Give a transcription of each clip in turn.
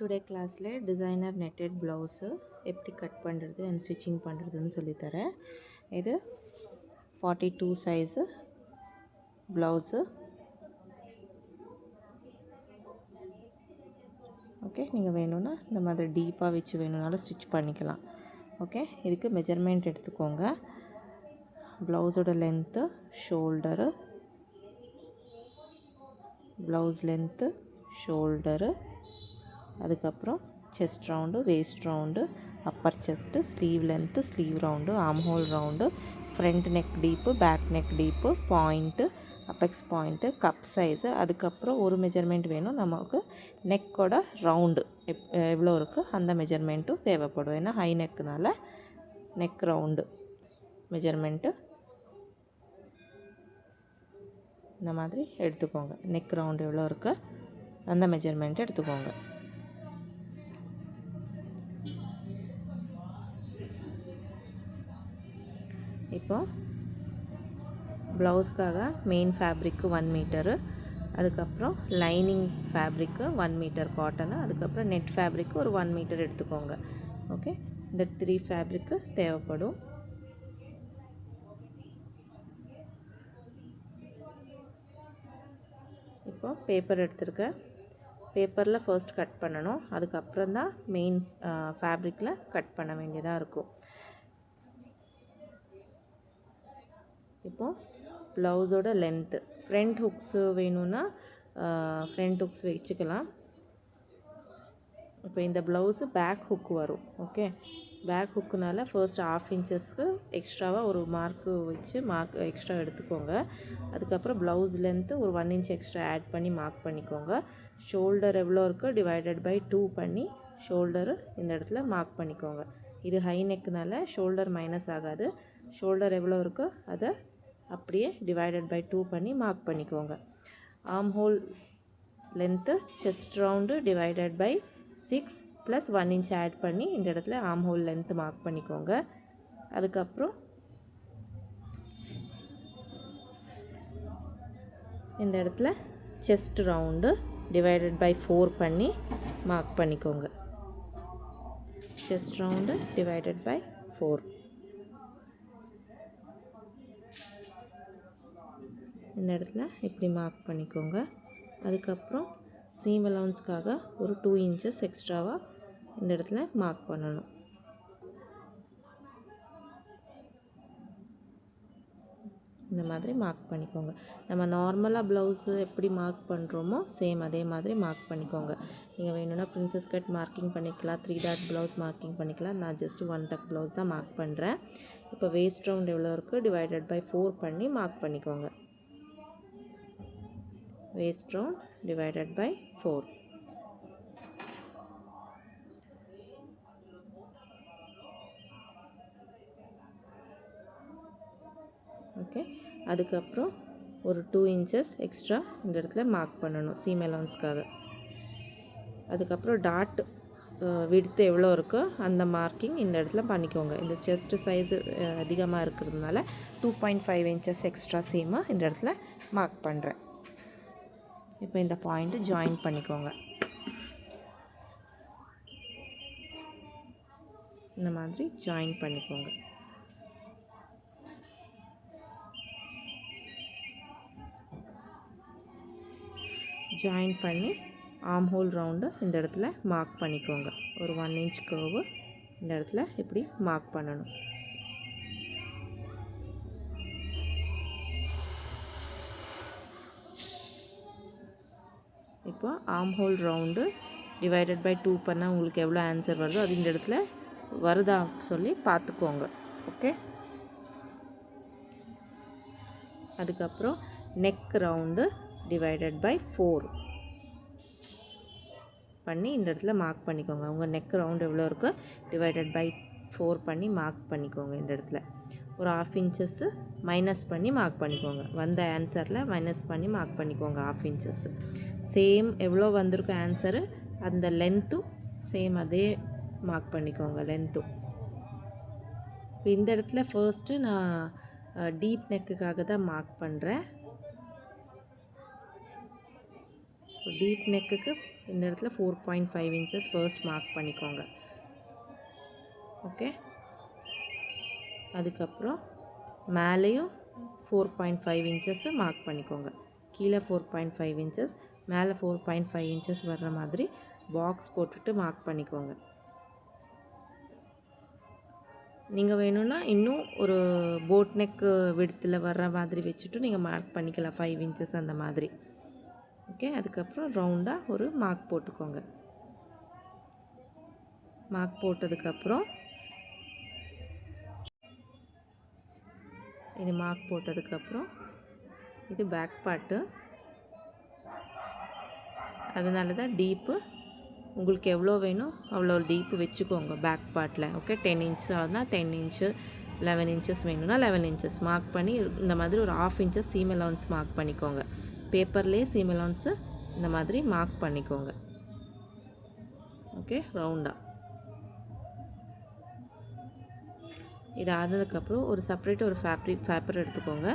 Today கிளாஸில் designer netted blouse எப்படி cut பண்ணுறது அண்ட் ஸ்டிச்சிங் பண்ணுறதுன்னு சொல்லித்தரேன். இது 42 சைஸு ப்ளவுஸு. ஓகே, நீங்கள் வேணும்னா இந்த மாதிரி டீப்பாக வச்சு வேணும்னாலும் ஸ்டிச் பண்ணிக்கலாம். ஓகே, இதுக்கு மெஜர்மெண்ட் எடுத்துக்கோங்க. ப்ளவுஸோட length, shoulder, blouse length, shoulder, அதுக்கப்புறம் chest round, waist round, upper chest, sleeve length, sleeve round, arm hole round, front neck deep, back neck deep, point, apex point, cup size. அதுக்கப்புறம் ஒரு measurement வேணும் நமக்கு, நெக்கோட round எவ்வளோ இருக்குது அந்த மெஜர்மெண்ட்டும் தேவைப்படும். ஏன்னா ஹை நெக்குனால நெக் ரவுண்டு மெஜர்மெண்ட்டு இந்த மாதிரி எடுத்துக்கோங்க. நெக் ரவுண்டு எவ்வளோ இருக்குது அந்த மெஜர்மெண்ட்டு எடுத்துக்கோங்க. இப்போ ப்ளவுஸ்க்காக மெயின் ஃபேப்ரிக்கு 1 மீட்டரு, அதுக்கப்புறம் லைனிங் ஃபேப்ரிக்கு 1 மீட்டர் காட்டனு, அதுக்கப்புறம் நெட் ஃபேப்ரிக்கு ஒரு 1 மீட்டர் எடுத்துக்கோங்க. ஓகே, இந்த 3 ஃபேப்ரிக்கு தேவைப்படும். இப்போ பேப்பர் எடுத்துருக்கேன். பேப்பரில் ஃபர்ஸ்ட் கட் பண்ணணும், அதுக்கப்புறம் தான் மெயின் ஃபேப்ரிக்கில் கட் பண்ண வேண்டியதாக இருக்கும். இப்போது ப்ளவுஸோட லென்த்து, ஃப்ரண்ட் ஹுக்ஸு வேணும்னா ஃப்ரண்ட் ஹுக்ஸ் வச்சுக்கலாம். இப்போ இந்த ப்ளவுஸு பேக் ஹுக் வரும். ஓகே, பேக் ஹுக்குனால ஃபர்ஸ்ட் 1/2 இன்ச்சஸ்க்கு எக்ஸ்ட்ராவாக ஒரு மார்க்கு வச்சு மார்க் எக்ஸ்ட்ரா எடுத்துக்கோங்க. அதுக்கப்புறம் ப்ளவுஸ் லென்த்து ஒரு 1 இன்ச் எக்ஸ்ட்ரா ஆட் பண்ணி மார்க் பண்ணிக்கோங்க. ஷோல்டர் எவ்வளோ இருக்கோ டிவைடட் பை 2 பண்ணி ஷோல்டரு இந்த இடத்துல மார்க் பண்ணிக்கோங்க. இது ஹை நெக்குனால ஷோல்டர் மைனஸ் ஆகாது. ஷோல்டர் எவ்வளோ இருக்கோ அதை அப்படியே டிவைடட் பை 2 பண்ணி மார்க் பண்ணிக்கோங்க. Arm hole length chest round divided by 6 plus 1 inch add பண்ணி இந்த இடத்துல ஆர்ம் ஹோல் லென்த்து மார்க் பண்ணிக்கோங்க. அதுக்கப்புறம் இந்த இடத்துல செஸ்ட் ரவுண்டு டிவைடட் பை 4 பண்ணி மார்க் பண்ணிக்கோங்க. Chest round divided by 4. இந்த இடத்துல இப்படி மார்க் பண்ணிக்கோங்க. அதுக்கப்புறம் சீம் அலவுன்ஸ்க்காக ஒரு 2 இன்ச்சஸ் எக்ஸ்ட்ராவாக இந்த இடத்துல மார்க் பண்ணணும். இந்த மாதிரி மார்க் பண்ணிக்கோங்க. நம்ம நார்மலாக ப்ளவுஸு எப்படி மார்க் பண்ணுறோமோ சேம் அதே மாதிரி மார்க் பண்ணிக்கோங்க. நீங்கள் வேணும்னா பிரின்சஸ் கட் மார்க்கிங் பண்ணிக்கலாம், 3 டாட் ப்ளவுஸ் மார்க்கிங் பண்ணிக்கலாம். நான் ஜஸ்ட்டு 1 டக் ப்ளவுஸ் தான் மார்க் பண்ணுறேன். இப்போ வேஸ்ட் ரவுண்ட் எவ்வளோ இருக்குது டிவைடட் பை 4 பண்ணி மார்க் பண்ணிக்கோங்க. Waist round divided by 4. Okay, அதுக்கப்புறம் ஒரு 2 இன்ச்சஸ் எக்ஸ்ட்ரா இந்த இடத்துல மார்க் பண்ணணும் சீம் அலவுன்ஸ்க்காக. அதுக்கப்புறம் டாட் விட்த்து எவ்வளோ இருக்கோ அந்த மார்க்கிங் இந்த இடத்துல பண்ணிக்கோங்க. இந்த செஸ்ட்டு சைஸு அதிகமாக இருக்கிறதுனால 2.5 இன்ச்சஸ் எக்ஸ்ட்ரா சீமாக இந்த இடத்துல மார்க் பண்ணுறேன். இப்போ இந்த பாயிண்ட்டு ஜாயின் பண்ணிக்கோங்க. இந்த மாதிரி ஜாயின் பண்ணிக்கோங்க. ஜாயின் பண்ணி ஆர்ம் ஹோல் ரவுண்டு இந்த இடத்துல மார்க் பண்ணிக்கோங்க. ஒரு 1 இன்ச் கர்வு இந்த இடத்துல இப்படி மார்க் பண்ணணும். இப்போ arm hole round divided by 2 பண்ணால் உங்களுக்கு எவ்வளோ ஆன்சர் வருதோ அது இந்த இடத்துல வருதா சொல்லி பார்த்துக்கோங்க. ஓகே, அதுக்கப்புறம் நெக் ரவுண்டு டிவைடட் பை 4 பண்ணி இந்த இடத்துல மார்க் பண்ணிக்கோங்க. உங்கள் நெக் ரவுண்டு எவ்வளோ இருக்கோ டிவைடட் பை 4 பண்ணி மார்க் பண்ணிக்கோங்க. இந்த இடத்துல ஒரு 1/2 இன்ச்சஸ்ஸு மைனஸ் பண்ணி மார்க் பண்ணிக்கோங்க. வந்த ஆன்சரில் மைனஸ் பண்ணி மார்க் பண்ணிக்கோங்க 1/2 இன்ச்சஸ்ஸு. சேம் எவ்வளோ வந்திருக்கும் ஆன்சரு அந்த லென்த்தும் சேம் அதே மார்க் பண்ணிக்கோங்க லென்த்தும். இப்போ இந்த இடத்துல ஃபர்ஸ்ட்டு நான் டீப் நெக்குக்காக தான் மார்க் பண்ணுறேன். டீப் நெக்குக்கு இந்த இடத்துல 4.5 இன்ச்சஸ் ஃபர்ஸ்ட் மார்க் பண்ணிக்கோங்க. ஓகே, அதுக்கப்புறம் மேலேயும் 4.5 இன்ச்சஸ் மார்க் பண்ணிக்கோங்க. கீழே 4.5 இன்ச்சஸ், மேலே 4.5 இன்ச்சஸ் வர்ற மாதிரி பாக்ஸ் போட்டுட்டு மார்க் பண்ணிக்கோங்க. நீங்கள் வேணும்னா இன்னும் ஒரு போட் நெக்கு விடத்தில் வர்ற மாதிரி வச்சுட்டு நீங்கள் மார்க் பண்ணிக்கலாம், 5 இன்ச்சஸ் அந்த மாதிரி. ஓகே, அதுக்கப்புறம் ரவுண்டாக ஒரு மார்க் போட்டுக்கோங்க. மார்க் போட்டதுக்கப்புறம் இது மார்க் போட்டதுக்கப்புறம் இது பேக் பார்ட்டு, அதனால தான் டீப்பு உங்களுக்கு எவ்வளோ வேணும் அவ்வளோ டீப்பு வச்சுக்கோங்க பேக் பார்ட்டில். ஓகே, 10 இன்ச் ஆனால் 10 இன்ச்சு, 11 இன்ச்சஸ் வேணும்னா 11 இன்ச்சஸ் மார்க் பண்ணி இந்த மாதிரி ஒரு 1/2 இன்ச்சஸ் சீம் அலவுன்ஸ் மார்க் பண்ணிக்கோங்க. பேப்பர்லேயே சீம் அலவுன்ஸு இந்த மாதிரி மார்க் பண்ணிக்கோங்க. ஓகே, ரவுண்டாக இது ஆனதுக்கப்புறம் ஒரு செப்பரேட் ஒரு பேப்பர் எடுத்துக்கோங்க.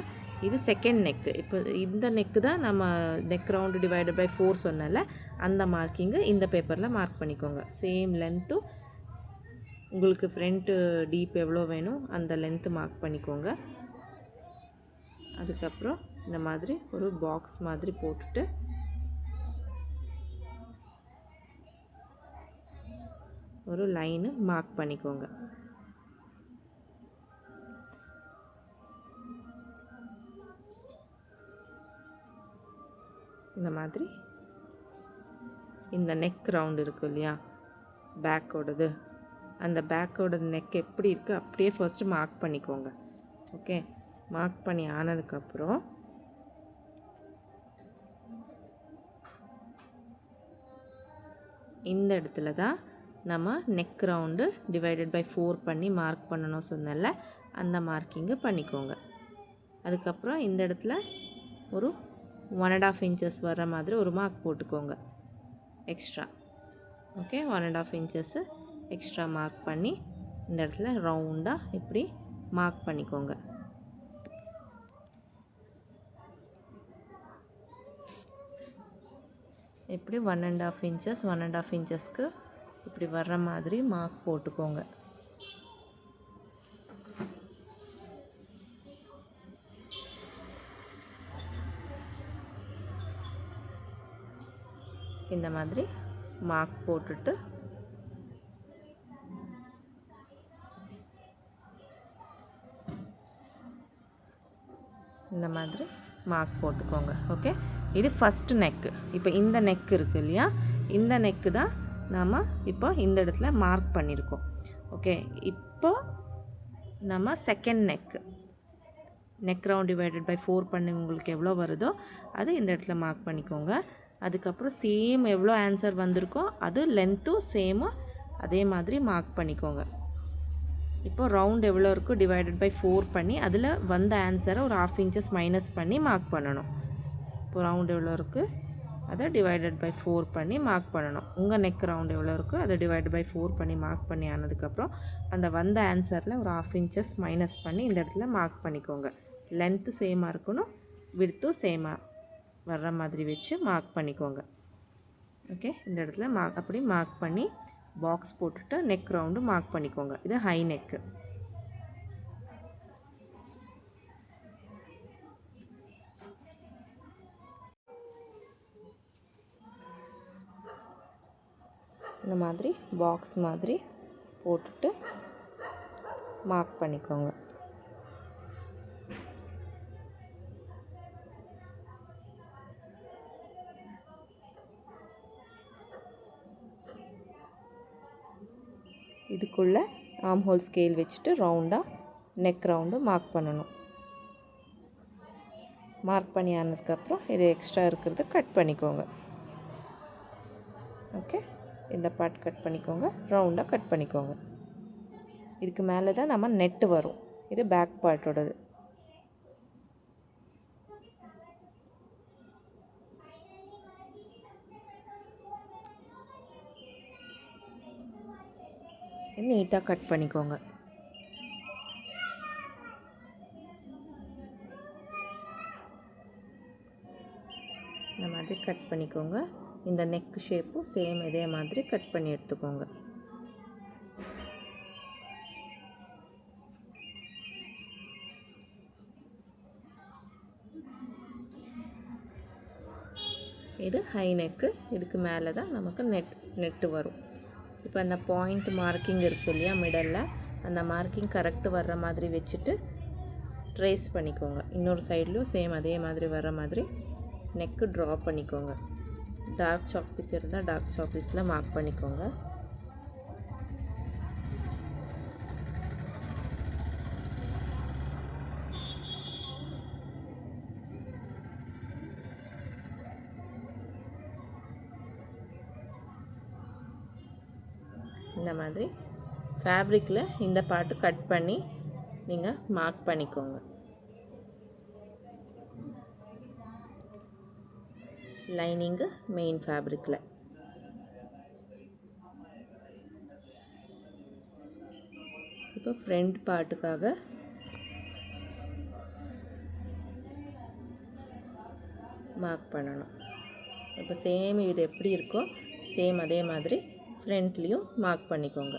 இது செகண்ட் நெக்கு. இப்போ இந்த நெக்கு தான் நம்ம நெக் ரவுண்டு டிவைடட் பை 4 சொன்னல, அந்த மார்க்கிங்கு இந்த பேப்பரில் மார்க் பண்ணிக்கோங்க. சேம் லென்த்து உங்களுக்கு ஃப்ரண்ட்டு டீப் எவ்வளோ வேணும் அந்த லென்த்து மார்க் பண்ணிக்கோங்க. அதுக்கப்புறம் இந்த மாதிரி ஒரு பாக்ஸ் மாதிரி போட்டுட்டு ஒரு லைனு மார்க் பண்ணிக்கோங்க. இந்த மாதிரி இந்த நெக் ரவுண்டு இருக்குது இல்லையா பேக்கோடது, அந்த பேக்கோட நெக் எப்படி இருக்குது அப்படியே ஃபர்ஸ்ட்டு மார்க் பண்ணிக்கோங்க. ஓகே, மார்க் பண்ணி ஆனதுக்கப்புறம் இந்த இடத்துல தான் நம்ம நெக் ரவுண்டு டிவைடட் பை 4 பண்ணி மார்க் பண்ணணும் சொன்னல, அந்த மார்க்கிங்கு பண்ணிக்கோங்க. அதுக்கப்புறம் இந்த இடத்துல ஒரு 1.5 இன்ச்சஸ் வர்ற மாதிரி ஒரு மார்க் போட்டுக்கோங்க extra. Okay, 1.5 inches extra mark பண்ணி இந்த இடத்துல ரவுண்டாக இப்படி மார்க் பண்ணிக்கோங்க. இப்படி 1.5 இன்ச்சஸ் 1.5 இன்ச்சஸ்க்கு இப்படி வர்ற மாதிரி மார்க் போட்டுக்கோங்க. இந்த மாதிரி மார்க் போட்டுட்டு இந்த மாதிரி மார்க் போட்டுக்கோங்க. ஓகே, இது ஃபஸ்ட்டு நெக்கு. இப்போ இந்த நெக் இருக்குது இல்லையா, இந்த நெக்கு தான் நாம் இப்போ இந்த இடத்துல மார்க் பண்ணியிருக்கோம். ஓகே, இப்போ நம்ம second neck round divided by 4 பண்ணி உங்களுக்கு எவ்வளோ வருதோ அது இந்த இடத்துல மார்க் பண்ணிக்கோங்க. அதுக்கப்புறம் சேம் எவ்வளோ ஆன்சர் வந்திருக்கோ அது லென்த்தும் சேமாக அதே மாதிரி மார்க் பண்ணிக்கோங்க. இப்போ ரவுண்ட் எவ்வளோ இருக்கும் டிவைடட் பை 4 பண்ணி அதில் வந்த ஆன்சரை ஒரு 1/2 இன்ச்சஸ் மைனஸ் பண்ணி மார்க் பண்ணணும். இப்போ ரவுண்ட் எவ்வளோ இருக்குது அதை டிவைடட் பை 4 பண்ணி மார்க் பண்ணணும். உங்கள் நெக் ரவுண்ட் எவ்வளோ இருக்கோ அதை டிவைட் பை 4 பண்ணி மார்க் பண்ணி ஆனதுக்கப்புறம் அந்த வந்த ஆன்சரில் ஒரு 1/2 இன்ச்சஸ் மைனஸ் பண்ணி இந்த இடத்துல மார்க் பண்ணிக்கோங்க. லென்த்து சேமாக இருக்கணும், விட்த்தும் சேமாக வர்ற மாதிரி வச்சு மார்க் பண்ணிக்கோங்க. ஓகே, இந்த இடத்துல அப்படி மார்க் பண்ணி பாக்ஸ் போட்டுட்டு நெக் ரவுண்டு மார்க் பண்ணிக்கோங்க. இது ஹை நெக்கு. இந்த மாதிரி பாக்ஸ் மாதிரி போட்டுட்டு மார்க் பண்ணிக்கோங்க. இதுக்குள்ளே ஆர்ம் ஹோல் ஸ்கேல் வச்சுட்டு ரவுண்டாக நெக் ரவுண்டு மார்க் பண்ணணும். மார்க் பண்ணி ஆனதுக்கப்புறம் இது எக்ஸ்ட்ரா இருக்கிறது கட் பண்ணிக்கோங்க. ஓகே, இந்த பார்ட் கட் பண்ணிக்கோங்க, ரவுண்டாக கட் பண்ணிக்கோங்க. இதுக்கு மேலே தான் நம்ம நெட்டு வரும். இது பேக் பார்ட்டோடது. நீட்டாக கட் பண்ணிக்கோங்க. இந்த மாதிரி கட் பண்ணிக்கோங்க. இந்த நெக் ஷேப்பும் சேம் இதே மாதிரி கட் பண்ணி எடுத்துக்கோங்க. இது ஹை நெக்கு, இதுக்கு மேலே தான் நமக்கு நெட்டு வரும். இப்போ அந்த பாயிண்ட் மார்க்கிங் இருக்குது இல்லையா மிடலில், அந்த மார்க்கிங் கரெக்டு வர்ற மாதிரி வச்சுட்டு ட்ரேஸ் பண்ணிக்கோங்க. இன்னொரு சைட்லேயும் சேம் அதே மாதிரி வர மாதிரி நெக்கு ட்ரா பண்ணிக்கோங்க. டார்க் சாக் பீஸ் இருந்தால் டார்க் சாக் பீஸில் மார்க் பண்ணிக்கோங்க. இந்த மாதிரி ஃபேப்ரிக்கில் இந்த பார்ட்டு கட் பண்ணி நீங்கள் மார்க் பண்ணிக்கோங்க. லைனிங்கு மெயின் ஃபேப்ரிக்கில். இப்போ ஃப்ரண்ட் பார்ட்டுக்காக மார்க் பண்ணணும். இப்போ சேம் இது எப்படி இருக்கோ சேம் அதே மாதிரி ஃப்ரண்ட்லேயும் மார்க் பண்ணிக்கோங்க.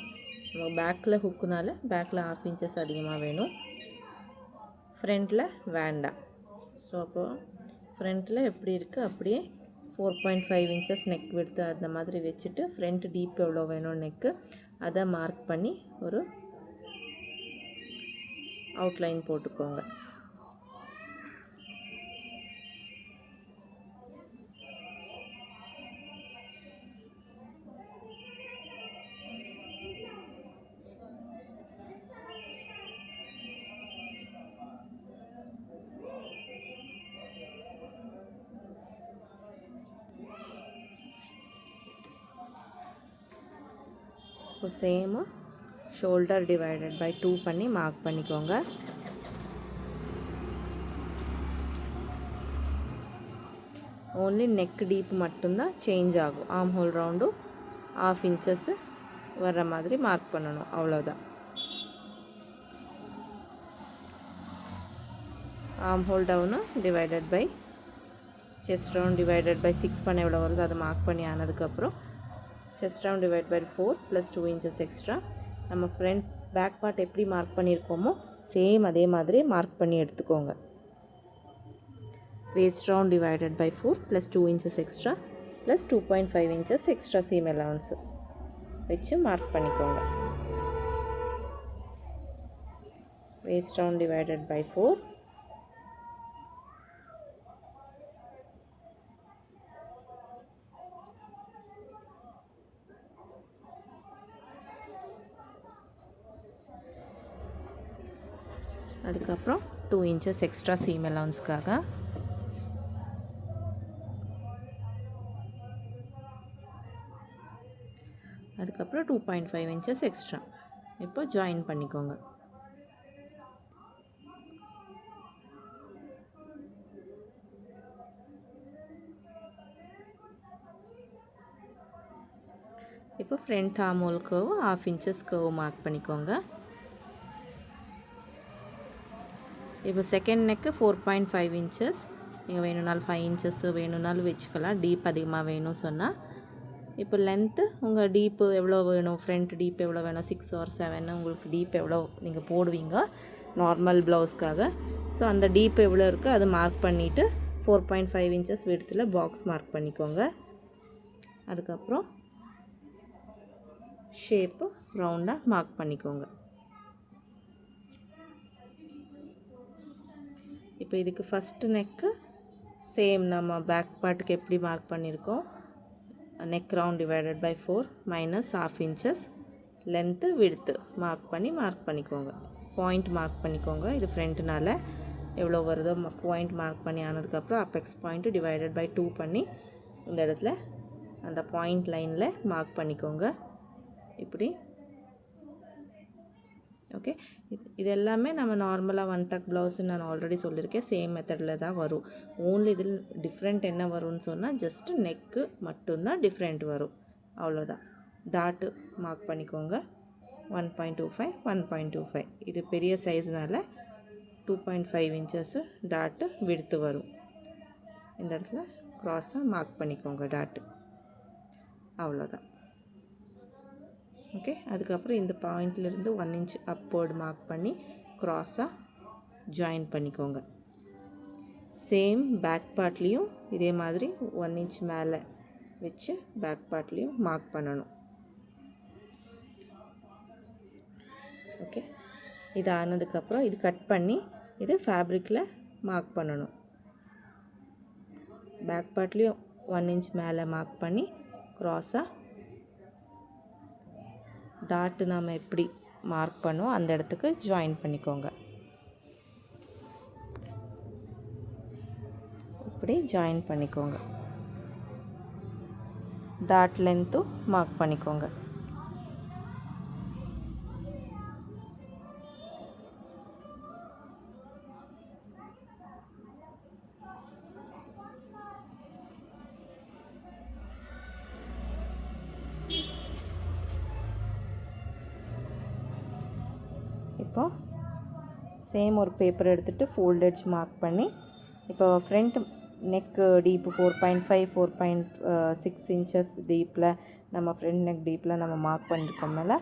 நம்ம பேக்கில் ஹுக்குனால பேக்கில் 1/2 இன்ச்சஸ் அதிகமாக வேணும், ஃப்ரண்ட்டில் வேண்டாம். ஸோ அப்போது ஃப்ரண்ட்டில் எப்படி இருக்குது அப்படியே 4.5 இன்ச்சஸ் நெக் விடுத்து அந்த மாதிரி வச்சுட்டு ஃப்ரண்ட் டீப் எவ்வளோ வேணும் நெக்கு அதை மார்க் பண்ணி ஒரு அவுட்லைன் போட்டுக்கோங்க. இப்போ சேமு ஷோல்டர் டிவைடட் பை 2 பண்ணி மார்க் பண்ணிக்கோங்க. ஓன்லி நெக் டீப் மட்டும்தான் சேஞ்ச் ஆகும். ஆர்ம் ஹோல் ரவுண்டும் 1/2 இன்ச்சஸ் வர்ற மாதிரி மார்க் பண்ணணும், அவ்வளோதான். Arm hole down divided by chest round divided by 6 பண்ண எவ்வளோ வருது அதை மார்க் பண்ணி ஆனதுக்கப்புறம் chest round divide by 4 + 2 inches extra. நம்ம ஃப்ரண்ட் பேக் பார்ட் எப்படி மார்க் பண்ணியிருக்கோமோ சேம் அதே மாதிரி மார்க் பண்ணி எடுத்துக்கோங்க. Waist round divided by 4 + 2 inches extra + 2.5 inches extra seam allowance வச்சு மார்க் பண்ணிக்கோங்க. வேஸ்ட் ரவுண்ட் டிவைடட் பை 4 அதுக்கப்புறம் 2 இன்ச்சஸ் எக்ஸ்ட்ரா சீம் அலவன்ஸ்க்காக அதுக்கப்புறம் 2.5 இன்ச்சஸ் எக்ஸ்ட்ரா. இப்போ ஜாயின் பண்ணிக்கோங்க. இப்போ front arm whole curve 1/2 inches curve mark பண்ணிக்கோங்க. இப்போ செகண்ட் நெக்கு 4.5 இன்ச்சஸ், நீங்கள் வேணும்னாலும் 5 இன்ச்சஸ் வேணும்னாலும் வச்சுக்கலாம். டீப் அதிகமாக வேணும் சொன்னால். இப்போ லென்த்து உங்கள் டீப்பு எவ்வளோ வேணும், ஃப்ரண்ட் டீப் எவ்வளோ வேணும், 6 or 7 உங்களுக்கு டீப் எவ்வளோ நீங்கள் போடுவீங்க நார்மல் ப்ளவுஸ்க்காக. ஸோ அந்த டீப் எவ்வளோ இருக்கோ அதை மார்க் பண்ணிவிட்டு 4.5 இன்ச்சஸ் விடத்தில் பாக்ஸ் மார்க் பண்ணிக்கோங்க. அதுக்கப்புறம் ஷேப்பு ரவுண்டாக மார்க் பண்ணிக்கோங்க. இப்போ இதுக்கு ஃபஸ்ட்டு நெக்கு சேம் நம்ம பேக் பார்ட்டுக்கு எப்படி மார்க் பண்ணியிருக்கோம், neck round divided by 4 - 1/2 inches length விடுத்து மார்க் பண்ணிக்கோங்க. பாயிண்ட் மார்க் பண்ணிக்கோங்க. இது ஃப்ரண்ட்னால எவ்வளோ வருதோ பாயிண்ட் மார்க் பண்ணி ஆனதுக்கப்புறம் அப்பெக்ஸ் பாயிண்ட்டு டிவைடட் பை 2 பண்ணி இந்த இடத்துல அந்த பாயிண்ட் லைனில் மார்க் பண்ணிக்கோங்க. இப்படி ஓகே. இது எல்லாமே நம்ம நார்மலாக 1 டக் ப்ளவுஸ்ன்னு நான் ஆல்ரெடி சொல்லியிருக்கேன், சேம் மெத்தடில் தான் வரும். ஓன்லி இதில் டிஃப்ரெண்ட் என்ன வரும்னு சொன்னால் ஜஸ்ட்டு நெக்கு மட்டும்தான் டிஃப்ரெண்ட் வரும், அவ்வளோதான். டாட்டு மார்க் பண்ணிக்கோங்க. 1.25 1.25 இது பெரிய சைஸ்னால் 2.5 இன்ச்சஸ்ஸு டாட்டு விடுத்து வரும். இந்த இடத்துல க்ராஸாக மார்க் பண்ணிக்கோங்க டாட்டு. அவ்வளோதான். ஓகே, அதுக்கப்புறம் இந்த பாயிண்ட்லேருந்து 1 இன்ச் அப்போர்டு மார்க் பண்ணி க்ராஸாக ஜாயின் பண்ணிக்கோங்க. சேம் பேக் பார்ட்லேயும் இதே மாதிரி 1 இன்ச் மேலே வச்சு பேக் பார்ட்லேயும் மார்க் பண்ணணும். ஓகே, இது ஆனதுக்கப்புறம் இது கட் பண்ணி இது ஃபேப்ரிக்கில் மார்க் பண்ணணும். பேக் பார்ட்லேயும் 1 இன்ச் மேலே மார்க் பண்ணி க்ராஸாக டாட்டு நாம் எப்படி மார்க் பண்ணுவோம் அந்த இடத்துக்கு ஜாயின் பண்ணிக்கோங்க. இப்படி ஜாயின் பண்ணிக்கோங்க. டாட் லென்த்தும் மார்க் பண்ணிக்கோங்க. இப்போ சேம் ஒரு பேப்பர் எடுத்துகிட்டு ஃபோல்ட் எட்ஜ் மார்க் பண்ணி இப்போ ஃப்ரண்ட் நெக் டீப்பு 4.5 4.6 இன்ச்சஸ் டீப்பில் நம்ம ஃப்ரண்ட் நெக் டீப்பில் நம்ம மார்க் பண்ணியிருக்கோம். மேலே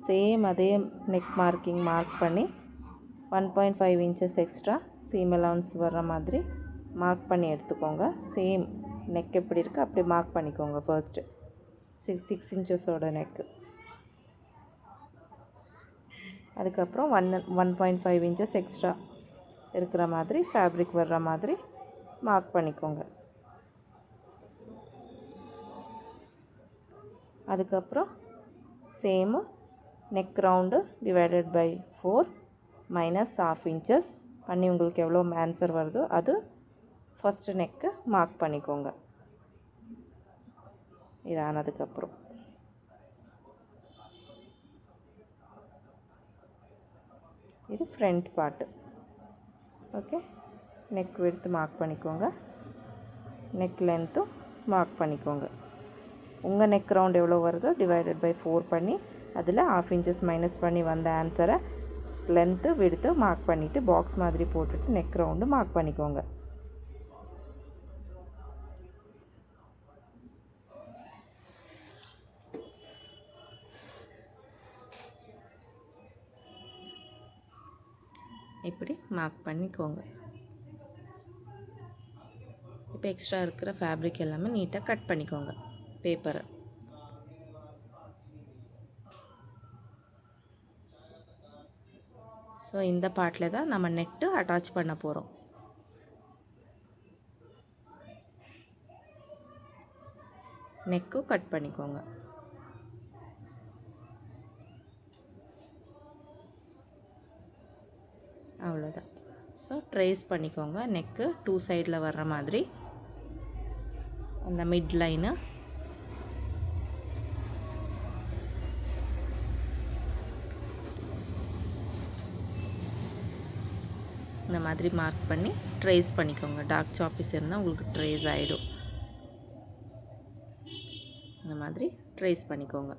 சேம் அதே நெக் மார்க் பண்ணி 1.5 இன்ச்சஸ் எக்ஸ்ட்ரா சீம் அலவுன்ஸ் வர்ற மாதிரி மார்க் பண்ணி எடுத்துக்கோங்க. சேம் நெக் எப்படி இருக்குது அப்படி மார்க் பண்ணிக்கோங்க. ஃபர்ஸ்ட்டு 6 இன்ச்சஸோட நெக்கு, அதுக்கப்புறம் 1.5 இன்ச்சஸ் எக்ஸ்ட்ரா இருக்கிற மாதிரி ஃபேப்ரிக் வர்ற மாதிரி மார்க் பண்ணிக்கோங்க. அதுக்கப்புறம் same neck round divided by 4 minus ½ inches பண்ணி உங்களுக்கு எவ்வளோ ஆன்சர் வருதோ அது ஃபஸ்ட்டு நெக்கு மார்க் பண்ணிக்கோங்க. இது ஆனதுக்கப்புறம் இது front part. Okay, neck width mark பண்ணிக்கோங்க. நெக் லென்த்தும் மார்க் பண்ணிக்கோங்க. உங்கள் நெக் ரவுண்ட் எவ்வளோ வருதோ டிவைடட் பை 4 பண்ணி அதில் ½ இன்ச்சஸ் மைனஸ் பண்ணி வந்த ஆன்சரை லென்த்து விட்த்து மார்க் பண்ணிவிட்டு பாக்ஸ் மாதிரி போட்டுட்டு நெக் ரவுண்டு மார்க் பண்ணிக்கோங்க. இப்படி மார்க் பண்ணிக்கோங்க. இப்போ எக்ஸ்ட்ரா இருக்கிற ஃபேப்ரிக் எல்லாமே நீட்டாக கட் பண்ணிக்கோங்க பேப்பரை. ஸோ இந்த பார்ட்டில் தான் நம்ம நெட்டு அட்டாச் பண்ண போகிறோம். நெக்கும் கட் பண்ணிக்கோங்க. அவ்வளோதான். ஸோ ட்ரேஸ் பண்ணிக்கோங்க. நெக்கு 2 சைடில் வர்ற மாதிரி அந்த மிட் லைனு இந்த மாதிரி மார்க் பண்ணி ட்ரேஸ் பண்ணிக்கோங்க. டார்க் சாப்பீஸ் இருந்தால் உங்களுக்கு ட்ரேஸ் ஆகிடும். இந்த மாதிரி ட்ரேஸ் பண்ணிக்கோங்க.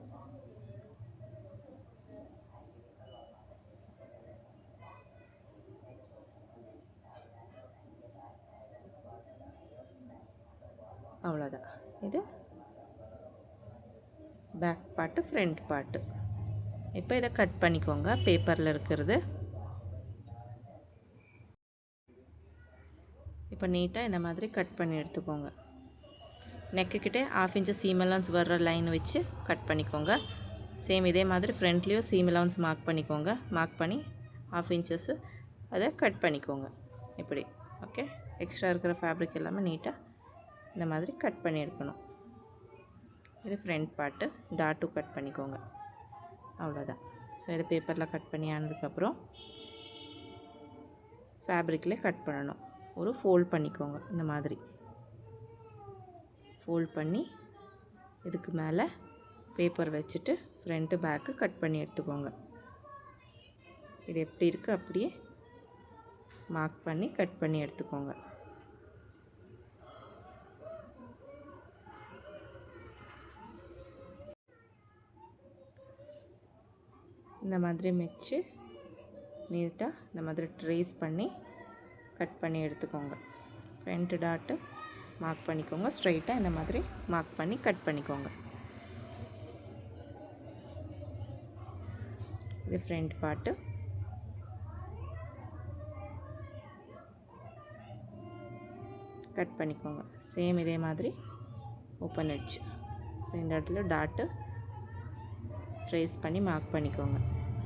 அவ்வளோதான். இது பேக் பார்ட்டு, ஃப்ரண்ட் பார்ட்டு. இப்போ இதை கட் பண்ணிக்கோங்க. பேப்பரில் இருக்கிறது இப்போ நீட்டாக இந்த மாதிரி கட் பண்ணி எடுத்துக்கோங்க. நெக்குக்கிட்டே ½ இன்ச்சு சீம் அலவுன்ஸ் வர்ற லைன் வச்சு கட் பண்ணிக்கோங்க. சேம் இதே மாதிரி ஃப்ரண்ட்லேயும் சீம் அலவுன்ஸ் மார்க் பண்ணிக்கோங்க. மார்க் பண்ணி ½ இன்ச்சஸ்ஸு அதை கட் பண்ணிக்கோங்க. இப்படி ஓகே. எக்ஸ்ட்ரா இருக்கிற ஃபேப்ரிக் எல்லாமே நீட்டாக இந்த மாதிரி கட் பண்ணி எடுக்கணும். இது ஃப்ரண்ட் பார்ட்டு. டாட்டும் கட் பண்ணிக்கோங்க. அவ்வளோதான். ஸோ இதை பேப்பரில் கட் பண்ணி ஆனதுக்கப்புறம் ஃபேப்ரிக்கில் கட் பண்ணணும். ஒரு ஃபோல்ட் பண்ணிக்கோங்க. இந்த மாதிரி ஃபோல்ட் பண்ணி இதுக்கு மேலே பேப்பர் வச்சுட்டு ஃப்ரண்ட்டு பேக்கு கட் பண்ணி எடுத்துக்கோங்க. இது எப்படி இருக்குது அப்படியே மார்க் பண்ணி கட் பண்ணி எடுத்துக்கோங்க. இந்த மாதிரி வச்சு நீட்டாக இந்த மாதிரி ட்ரேஸ் பண்ணி கட் பண்ணி எடுத்துக்கோங்க. ஃப்ரண்ட்டு டாட்டு மார்க் பண்ணிக்கோங்க. ஸ்ட்ரைட்டாக இந்த மாதிரி மார்க் பண்ணி கட் பண்ணிக்கோங்க. இது ஃப்ரண்ட் பார்ட்டு. கட் பண்ணிக்கோங்க. சேம் இதே மாதிரி ஓப்பன் எட்ஜ். ஸோ இந்த இடத்துல டாட்டு ட்ரேஸ் பண்ணி மார்க் பண்ணிக்கோங்க.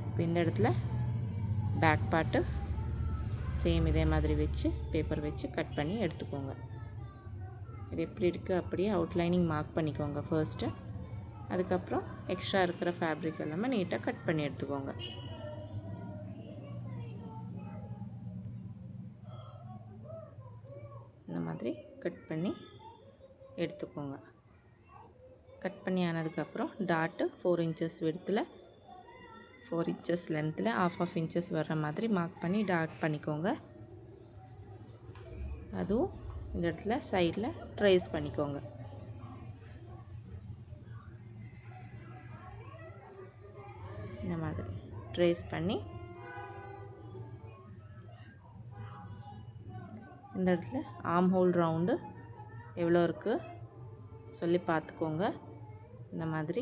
இப்போ இந்த இடத்துல பேக் பார்ட்டு சேம் இதே மாதிரி வச்சு பேப்பர் வச்சு கட் பண்ணி எடுத்துக்கோங்க. இது எப்படி இருக்குது அப்படியே அவுட்லைனிங் மார்க் பண்ணிக்கோங்க ஃபர்ஸ்ட்டு. அதுக்கப்புறம் எக்ஸ்ட்ரா இருக்கிற ஃபேப்ரிக் எல்லாமே நீட்டாக கட் பண்ணி எடுத்துக்கோங்க. இந்த மாதிரி கட் பண்ணி எடுத்துக்கோங்க. கட் பண்ணி ஆனதுக்கப்புறம் டாட்டு 4 inches விடத்தில் 4 inches லென்த்தில் 1/2 inches வர்ற மாதிரி மார்க் பண்ணி டாட் பண்ணிக்கோங்க. அதுவும் இந்த இடத்துல சைடில் ட்ரேஸ் பண்ணிக்கோங்க. இந்த மாதிரி ட்ரேஸ் பண்ணி இந்த இடத்துல ஆர்ம் ஹோல் ரவுண்டு எவ்வளோ இருக்குது சொல்லி பார்த்துக்கோங்க. இந்த மாதிரி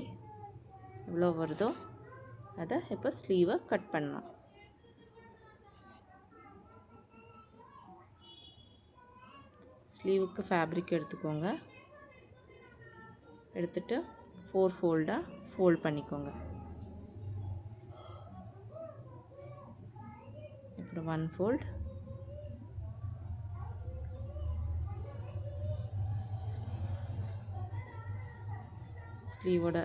எவ்வளோ வருதோ அதை இப்போ ஸ்லீவை கட் பண்ணலாம். ஸ்லீவுக்கு ஃபேப்ரிக் எடுத்துக்கோங்க. எடுத்துட்டு 4 ஃபோல்டாக ஃபோல்ட் பண்ணிக்கோங்க. இப்போ 1 ஃபோல்ட், ஸ்லீவோட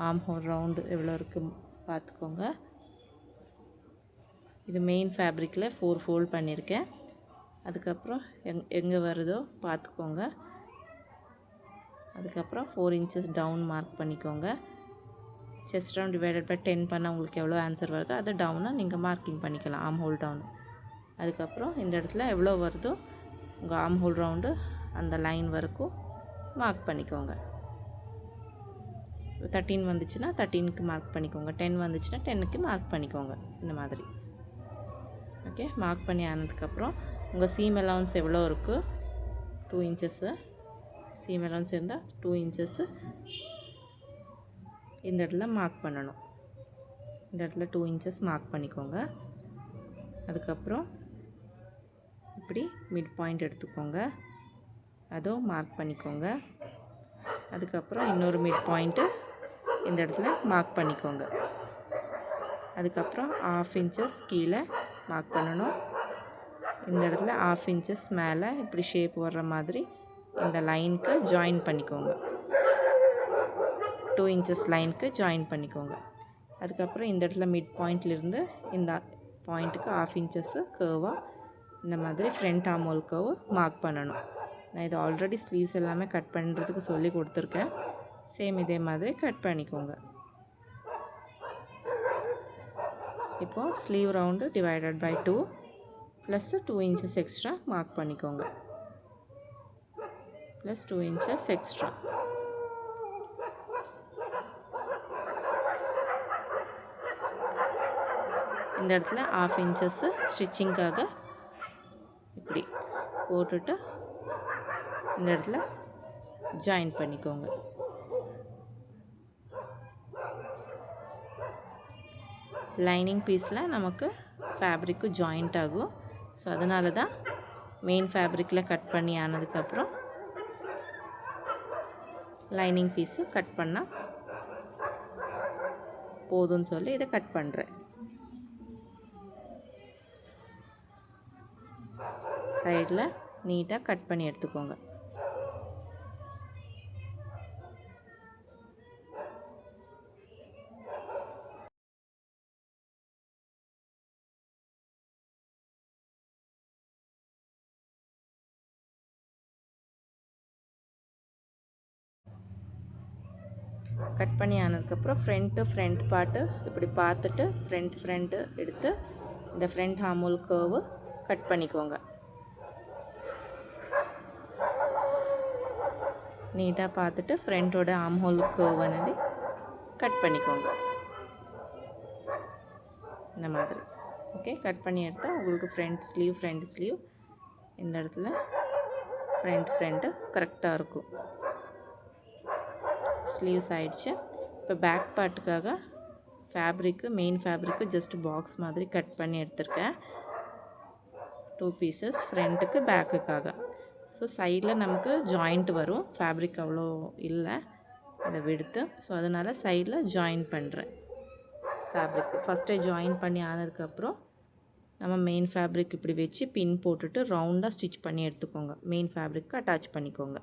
ஆர்ம் ஹோல் ரவுண்டு எவ்வளோ இருக்குது பார்த்துக்கோங்க. இது மெயின் ஃபேப்ரிக்கில் 4 ஃபோல்ட் பண்ணியிருக்கேன். அதுக்கப்புறம் எங்கே வருதோ பார்த்துக்கோங்க. அதுக்கப்புறம் 4 inches டவுன் மார்க் பண்ணிக்கோங்க. செஸ்ட் ரவுண்ட் டிவைடட் பை 10 பண்ணால் உங்களுக்கு எவ்வளோ ஆன்சர் வருதோ அதை டவுனாக நீங்கள் மார்க்கிங் பண்ணிக்கலாம், ஆர்ம் ஹோல் டவுன். அதுக்கப்புறம் இந்த இடத்துல எவ்வளோ வருதோ உங்கள் ஆர்ம் ஹோல் ரவுண்டு அந்த லைன் வரைக்கும் மார்க் பண்ணிக்கோங்க. 13 வந்துச்சுன்னா 13க்கு மார்க் பண்ணிக்கோங்க. 10 வந்துச்சுன்னா 10க்கு மார்க் பண்ணிக்கோங்க. இந்த மாதிரி ஓகே. மார்க் பண்ணி ஆனதுக்கப்புறம் உங்கள் சீம் அலவுன்ஸ் எவ்வளோ இருக்குது 2 inches. சீம் அலவுன்ஸ் இருந்தால் 2 inches இந்த இடத்துல மார்க் பண்ணணும். இந்த இடத்துல 2 inches மார்க் பண்ணிக்கோங்க. அதுக்கப்புறம் இப்படி மிட் பாயிண்ட் எடுத்துக்கோங்க, அதுவும் மார்க் பண்ணிக்கோங்க. அதுக்கப்புறம் இன்னொரு மிட் பாயிண்ட்டு இந்த இடத்துல மார்க் பண்ணிக்கோங்க. அதுக்கப்புறம் 1/2 inches கீழே மார்க் பண்ணணும். இந்த இடத்துல 1/2 inches மேலே இப்படி ஷேப் வர்ற மாதிரி இந்த லைனுக்கு ஜாயின் பண்ணிக்கோங்க. 2 inches லைனுக்கு ஜாயின் பண்ணிக்கோங்க. அதுக்கப்புறம் இந்த இடத்துல மிட் பாயிண்ட்லேருந்து இந்த பாயிண்ட்டுக்கு 1/2 inches கர்வாக இந்த மாதிரி front arm whole curve mark பண்ணணும். நான் இது ஆல்ரெடி ஸ்லீவ்ஸ் எல்லாமே கட் பண்ணுறதுக்கு சொல்லி கொடுத்துருக்கேன். சேம் இதே மாதிரி கட் பண்ணிக்கோங்க. இப்போது sleeve round divided by 2 plus 2 inches extra mark பண்ணிக்கோங்க. Plus 2 inches extra. இந்த இடத்துல 1/2 inches ஸ்டிச்சிங்காக இப்படி போட்டுட்டு இந்த இடத்துல ஜாயின் பண்ணிக்கோங்க. லைனிங் பீஸில் நமக்கு ஃபேப்ரிக்கு ஜாயிண்ட் ஆகும். ஸோ அதனால தான் மெயின் ஃபேப்ரிக்கில் கட் பண்ணி ஆனதுக்கப்புறம் லைனிங் பீஸு கட் பண்ணால் போதும்னு சொல்லி இதை கட் பண்ணுறேன். சைடில் நீட்டாக கட் பண்ணி எடுத்துக்கோங்க. கட் பண்ணி ஆனதுக்கப்புறம் ஃப்ரண்ட் பார்ட்டு இப்படி பார்த்துட்டு ஃப்ரண்ட்டு எடுத்து இந்த front arm whole curve cut பண்ணிக்கோங்க. நீட்டாக பார்த்துட்டு ஃப்ரண்ட்டோட ஆர்ம் ஹோல் கர்வ் అనేది கட் பண்ணிக்கோங்க. இந்த மாதிரி ஓகே. கட் பண்ணி எடுத்தால் உங்களுக்கு ஃப்ரண்ட் ஸ்லீவ் இந்த இடத்துல ஃப்ரண்ட்டு கரெக்டாக இருக்கும். ஸ்லீவ்ஸ் ஆயிடுச்சு. இப்போ பேக் பார்ட்டுக்காக fabric main fabric just box மாதிரி கட் பண்ணி எடுத்திருக்கேன். 2 பீசஸ் ஃப்ரண்ட்டுக்கு பேக்குக்காக. ஸோ சைடில் நமக்கு ஜாயிண்ட் வரும். ஃபேப்ரிக் அவ்வளோ இல்லை அதை விடுத்து. ஸோ அதனால் சைடில் ஜாயின் பண்ணுறேன். ஃபேப்ரிக்கு ஃபஸ்ட்டே ஜாயின் பண்ணி ஆனதுக்கப்புறம் நம்ம மெயின் ஃபேப்ரிக் இப்படி வச்சு பின் போட்டுட்டு ரவுண்டாக ஸ்டிச் பண்ணி எடுத்துக்கோங்க. மெயின் ஃபேப்ரிக்கு அட்டாச் பண்ணிக்கோங்க.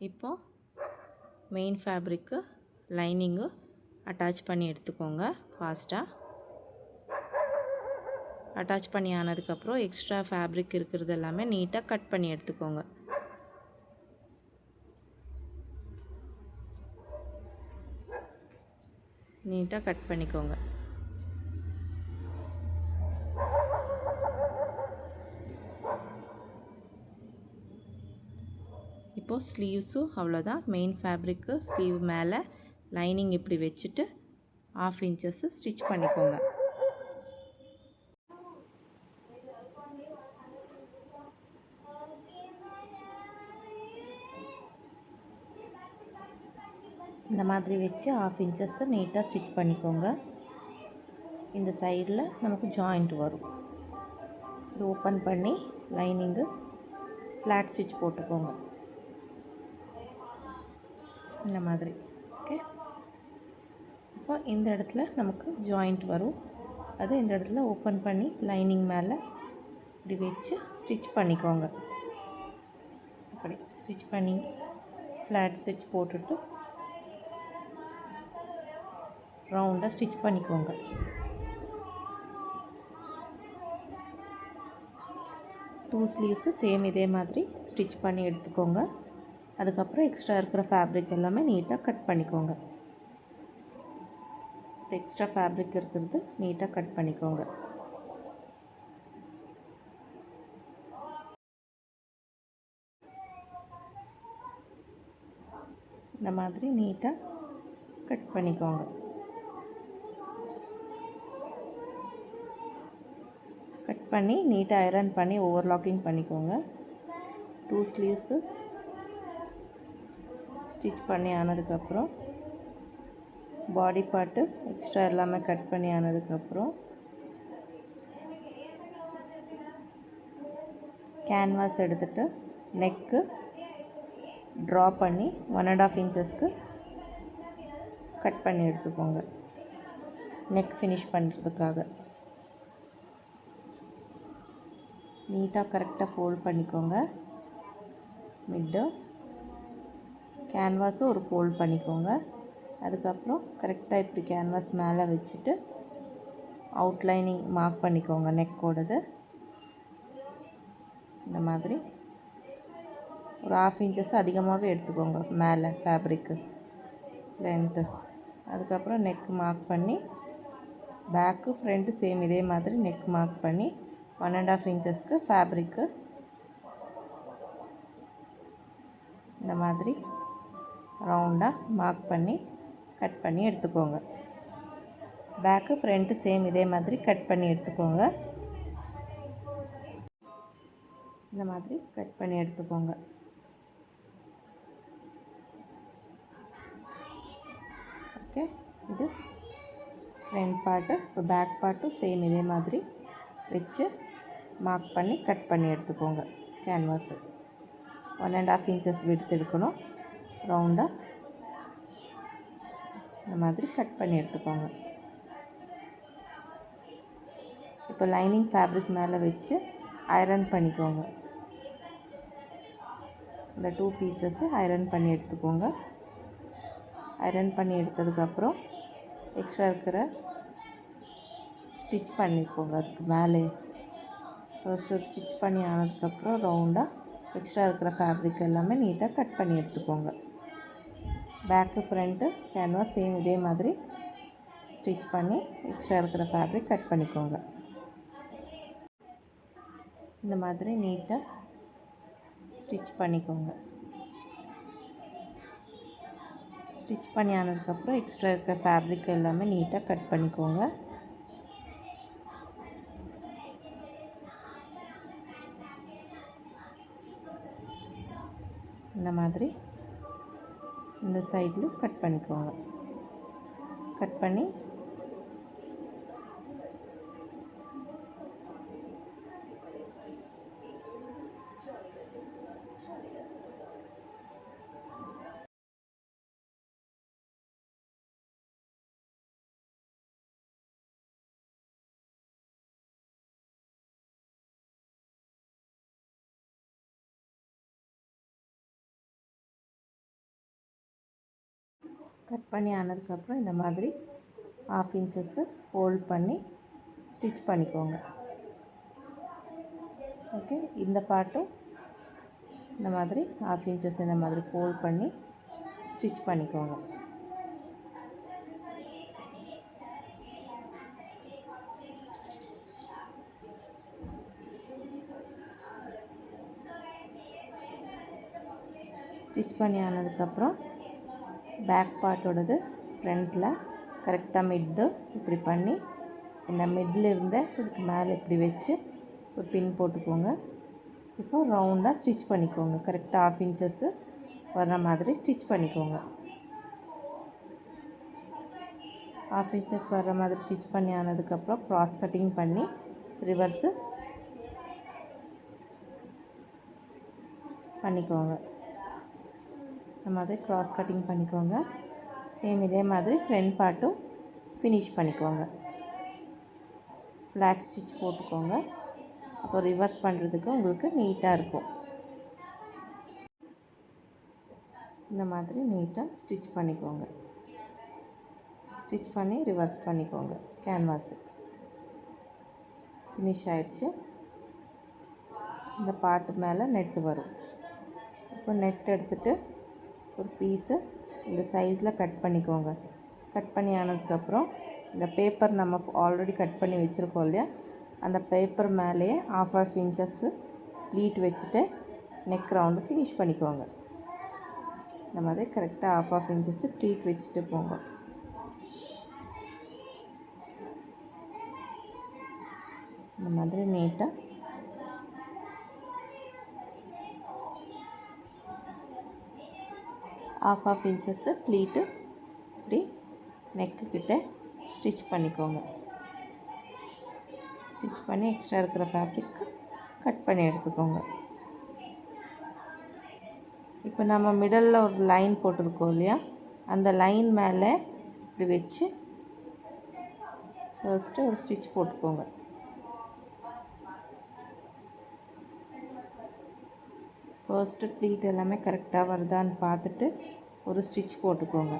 இப்போது மெயின் ஃபேப்ரிக்கு லைனிங்கு அட்டாச் பண்ணி எடுத்துக்கோங்க. ஃபாஸ்ட்டாக அட்டாச் பண்ணி ஆனதுக்கப்புறம் எக்ஸ்ட்ரா ஃபேப்ரிக் இருக்கிறது எல்லாமே நீட்டாக கட் பண்ணி எடுத்துக்கோங்க. நீட்டாக கட் பண்ணிக்கோங்க. இப்போது ஸ்லீவ்ஸும் அவ்வளோதான். மெயின் ஃபேப்ரிக்கு ஸ்லீவ் மேலே லைனிங் இப்படி வச்சுட்டு 1/2 இன்ச்சஸ் ஸ்டிச் பண்ணிக்கோங்க. இந்த மாதிரி வச்சு 1/2 இன்ச்சஸ் நீட்டாக ஸ்டிச் பண்ணிக்கோங்க. இந்த சைடில் நமக்கு ஜாயிண்ட் வரும். இது ஓப்பன் பண்ணி லைனிங்கு ஃப்ளாட் ஸ்டிச் போட்டுக்கோங்க. இந்த மாதிரி. ஓகே. இப்போ இந்த இடத்துல நமக்கு ஜாயிண்ட் வரும். அது இந்த இடத்துல ஓப்பன் பண்ணி லைனிங் மேலே இப்படி வச்சு ஸ்டிச் பண்ணிக்கோங்க. அப்படி ஸ்டிச் பண்ணி ஃப்ளாட் ஸ்டிச் போட்டுட்டு ரவுண்டாக ஸ்டிச் பண்ணிக்கோங்க. டூ ஸ்லீவ்ஸு சேம் இதே மாதிரி ஸ்டிச் பண்ணி எடுத்துக்கோங்க. அதுக்கப்புறம் எக்ஸ்ட்ரா இருக்கிற ஃபேப்ரிக் எல்லாமே நீட்டாக கட் பண்ணிக்கோங்க. எக்ஸ்ட்ரா ஃபேப்ரிக் இருக்கிறது நீட்டாக கட் பண்ணிக்கோங்க. இந்த மாதிரி நீட்டாக கட் பண்ணிக்கோங்க. கட் பண்ணி நீட்டாக ஐரன் பண்ணி ஓவர்லாக்கிங் பண்ணிக்கோங்க. 2 ஸ்லீவ்ஸு ஸ்டிச் பண்ணி ஆனதுக்கப்புறம் பாடி பார்ட்டு எக்ஸ்ட்ரா எல்லாமே கட் பண்ணி ஆனதுக்கப்புறம் கேன்வாஸ் எடுத்துகிட்டு நெக்கு ட்ரா பண்ணி 1.5 இன்ச்சஸ்க்கு கட் பண்ணி எடுத்துக்கோங்க. நெக் ஃபினிஷ் பண்ணுறதுக்காக நீட்டாக கரெக்டாக ஃபோல்ட் பண்ணிக்கோங்க. மிட்டு கேன்வாஸும் ஒரு ஃபோல்ட் பண்ணிக்கோங்க. அதுக்கப்புறம் கரெக்டாக இப்படி கேன்வாஸ் மேலே வச்சுட்டு அவுட்லைனிங் மார்க் பண்ணிக்கோங்க. நெக்கோடது இந்த மாதிரி ஒரு 1/2 இன்ச்சஸ் அதிகமாகவே எடுத்துக்கோங்க மேலே ஃபேப்ரிக்கு லென்த்து. அதுக்கப்புறம் நெக் மார்க் பண்ணி பேக்கு ஃப்ரண்ட்டு சேம் இதே மாதிரி நெக் மார்க் பண்ணி 1.5 இன்ச்சஸ்க்கு ஃபேப்ரிக்கு இந்த மாதிரி ரவுண்டாக மார்க் பண்ணி கட் பண்ணி எடுத்துக்கோங்க. பேக்கு ஃப்ரண்ட்டு சேம் இதே மாதிரி கட் பண்ணி எடுத்துக்கோங்க. இந்த மாதிரி கட் பண்ணி எடுத்துக்கோங்க. ஓகே. இது ஃப்ரண்ட் பார்ட்டு. இப்போ பேக் பார்ட்டும் சேம் இதே மாதிரி வச்சு மார்க் பண்ணி கட் பண்ணி எடுத்துக்கோங்க. கேன்வாஸு 1.5 இன்ச்சஸ் விடுத்து எடுக்கணும். ரவுண்டாக இந்த மாதிரி கட் பண்ணி எடுத்துக்கோங்க. இப்போ லைனிங் ஃபேப்ரிக் மேலே வச்சு ஐரன் பண்ணிக்கோங்க. இந்த 2 பீசஸ்ஸு ஐரன் பண்ணி எடுத்துக்கோங்க. ஐரன் பண்ணி எடுத்ததுக்கப்புறம் எக்ஸ்ட்ரா இருக்கிற ஸ்டிச் பண்ணிக்கோங்க. அதுக்கு மேலே ஃபர்ஸ்ட் ஒரு ஸ்டிச் பண்ணி ஆனதுக்கப்புறம் ரவுண்டாக எக்ஸ்ட்ரா இருக்கிற ஃபேப்ரிக் எல்லாமே நீட்டாக கட் பண்ணி எடுத்துக்கோங்க. பேக்கு ஃப்ரண்ட்டு கேன்வாஸ் சேம் இதே மாதிரி ஸ்டிச் பண்ணி எக்ஸ்ட்ரா இருக்கிற ஃபேப்ரிக் கட் பண்ணிக்கோங்க. இந்த மாதிரி நீட்டாக ஸ்டிச் பண்ணிக்கோங்க. ஸ்டிச் பண்ணி ஆனதுக்கப்புறம் எக்ஸ்ட்ரா இருக்கிற ஃபேப்ரிக் எல்லாமே நீட்டாக கட் பண்ணிக்கோங்க. இந்த மாதிரி இந்த சைடில் கட் பண்ணிக்கோங்க. கட் பண்ணி ஆனதுக்கப்புறம் இந்த மாதிரி 1/2 இன்ச்சஸ்ஸு ஃபோல்ட் பண்ணி ஸ்டிச் பண்ணிக்கோங்க. ஓகே, இந்த பார்ட்டும் இந்த மாதிரி 1/2 இன்ச்சஸ் இந்த மாதிரி ஃபோல்ட் பண்ணி ஸ்டிச் பண்ணிக்கோங்க. ஸ்டிச் பண்ணி ஆனதுக்கப்புறம் பேக் பார்ட்டோடது ஃப்ரண்ட்டில் கரெக்டாக மிட்டு இப்படி பண்ணி இந்த மிட்டில் இருந்த இதுக்கு மேலே இப்படி வச்சு ஒரு பின் போட்டுக்கோங்க. இப்போ ரவுண்டாக ஸ்டிச் பண்ணிக்கோங்க. கரெக்டாக 1/2 இன்ச்சஸ்ஸு வர்ற மாதிரி ஸ்டிச் பண்ணிக்கோங்க. 1/2 இன்ச்சஸ் வர்ற மாதிரி ஸ்டிச் பண்ணி ஆனதுக்கப்புறம் க்ராஸ் கட்டிங் பண்ணி ரிவர்ஸு பண்ணிக்கோங்க. இந்த மாதிரி க்ராஸ் கட்டிங் பண்ணிக்கோங்க. சேம் இதே மாதிரி ஃப்ரண்ட் பார்ட்டும் ஃபினிஷ் பண்ணிக்கோங்க. ஃப்ளாட் ஸ்டிச் போட்டுக்கோங்க. அப்போ ரிவர்ஸ் பண்ணுறதுக்கு உங்களுக்கு நீட்டாக இருக்கும். இந்த மாதிரி நீட்டாக ஸ்டிச் பண்ணிக்கோங்க. ஸ்டிச் பண்ணி ரிவர்ஸ் பண்ணிக்கோங்க. கேன்வாஸு ஃபினிஷ் ஆயிடுச்சு. இந்த பார்ட்டு மேலே நெட்டு வரும். இப்போ நெட் எடுத்துகிட்டு ஒரு பீஸு இந்த சைஸில் கட் பண்ணிக்கோங்க. கட் பண்ணி ஆனதுக்கப்புறம் இந்த பேப்பர் நம்ம ஆல்ரெடி கட் பண்ணி வச்சுருக்கோம் இல்லையா, அந்த பேப்பர் மேலேயே 1/2 இன்ச்சஸ்ஸு ப்ளீட் வச்சுட்டு நெக் ரவுண்டு ஃபினிஷ் பண்ணிக்கோங்க. இந்த மாதிரி கரெக்டாக 1/2 இன்ச்சஸ்ஸு ப்ளீட் வச்சுட்டு போங்க. இந்த மாதிரி நீட்டாக half இன்ச்சஸ்ஸு ப்ளீட்டு இப்படி நெக்கு கிட்ட ஸ்டிச் பண்ணிக்கோங்க. ஸ்டிச் பண்ணி எக்ஸ்ட்ரா இருக்கிற ஃபேப்ரிக்கு கட் பண்ணி எடுத்துக்கோங்க. இப்போ நம்ம மிடலில் ஒரு லைன் போட்டிருக்கோம் இல்லையா, அந்த லைன் மேலே இப்படி வச்சு ஃபர்ஸ்ட்டு ஒரு ஸ்டிச் போட்டுக்கோங்க. ஃபர்ஸ்ட்டு ப்ளீட் எல்லாமே கரெக்டாக வருதான்னு பார்த்துட்டு ஒரு ஸ்டிச் போட்டுக்கோங்க.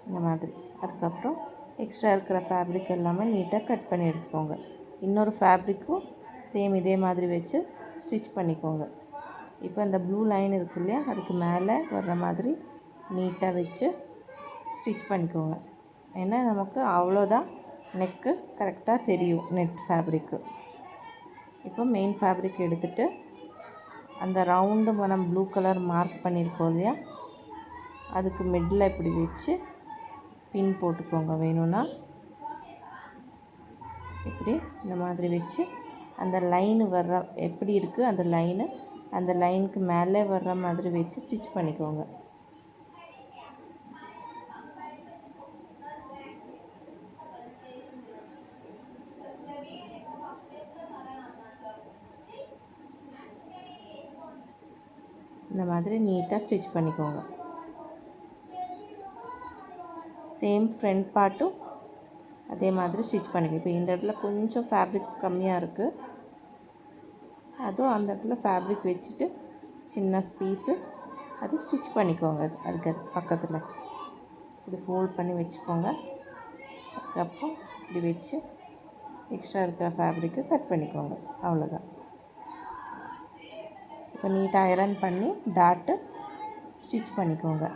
இந்த மாதிரி அதுக்கப்புறம் எக்ஸ்ட்ரா இருக்கிற ஃபேப்ரிக் எல்லாமே நீட்டாக கட் பண்ணி எடுத்துக்கோங்க. இன்னொரு ஃபேப்ரிக்கும் சேம் இதே மாதிரி வச்சு ஸ்டிச் பண்ணிக்கோங்க. இப்போ இந்த ப்ளூ லைன் இருக்கு இல்லையா, அதுக்கு மேலே வர்ற மாதிரி நீட்டாக வச்சு ஸ்டிச் பண்ணிக்கோங்க. ஏன்னா நமக்கு அவ்வளோதான் நெக்கு கரெக்டாக தெரியும் நெட் ஃபேப்ரிக்கு. இப்போ மெயின் ஃபேப்ரிக் எடுத்துகிட்டு அந்த ரவுண்டு நம்ம ப்ளூ கலர் மார்க் பண்ணியிருக்கோம் இல்லையா, அதுக்கு மிடில் இப்படி வச்சு பின் போட்டுக்கோங்க. வேணும்னா இப்படி இந்த மாதிரி வச்சு அந்த லைனு வர்ற எப்படி இருக்குது அந்த லைனுக்கு மேலே வர்ற மாதிரி வச்சு ஸ்டிச் பண்ணிக்கோங்க. இந்த மாதிரி நீட்டாக ஸ்டிச் பண்ணிக்கோங்க. சேம் ஃப்ரண்ட் பார்ட்டும் அதே மாதிரி ஸ்டிச் பண்ணிக்கோங்க. இப்போ இந்த இடத்துல கொஞ்சம் ஃபேப்ரிக் கம்மியாக இருக்குது, அதுவும் அந்த இடத்துல ஃபேப்ரிக் வச்சுட்டு சின்ன பீஸு அது ஸ்டிச் பண்ணிக்கோங்க. அதுக்கு பக்கத்தில் இப்படி ஃபோல்ட் பண்ணி வச்சுக்கோங்க. அதுக்கப்புறம் இப்படி வச்சு எக்ஸ்ட்ரா இருக்கிற ஃபேப்ரிக்கு கட் பண்ணிக்கோங்க. அவ்வளோதான். இப்போ நீட்டாக ஐரன் பண்ணி டாட்டு ஸ்டிச் பண்ணிக்கோங்க.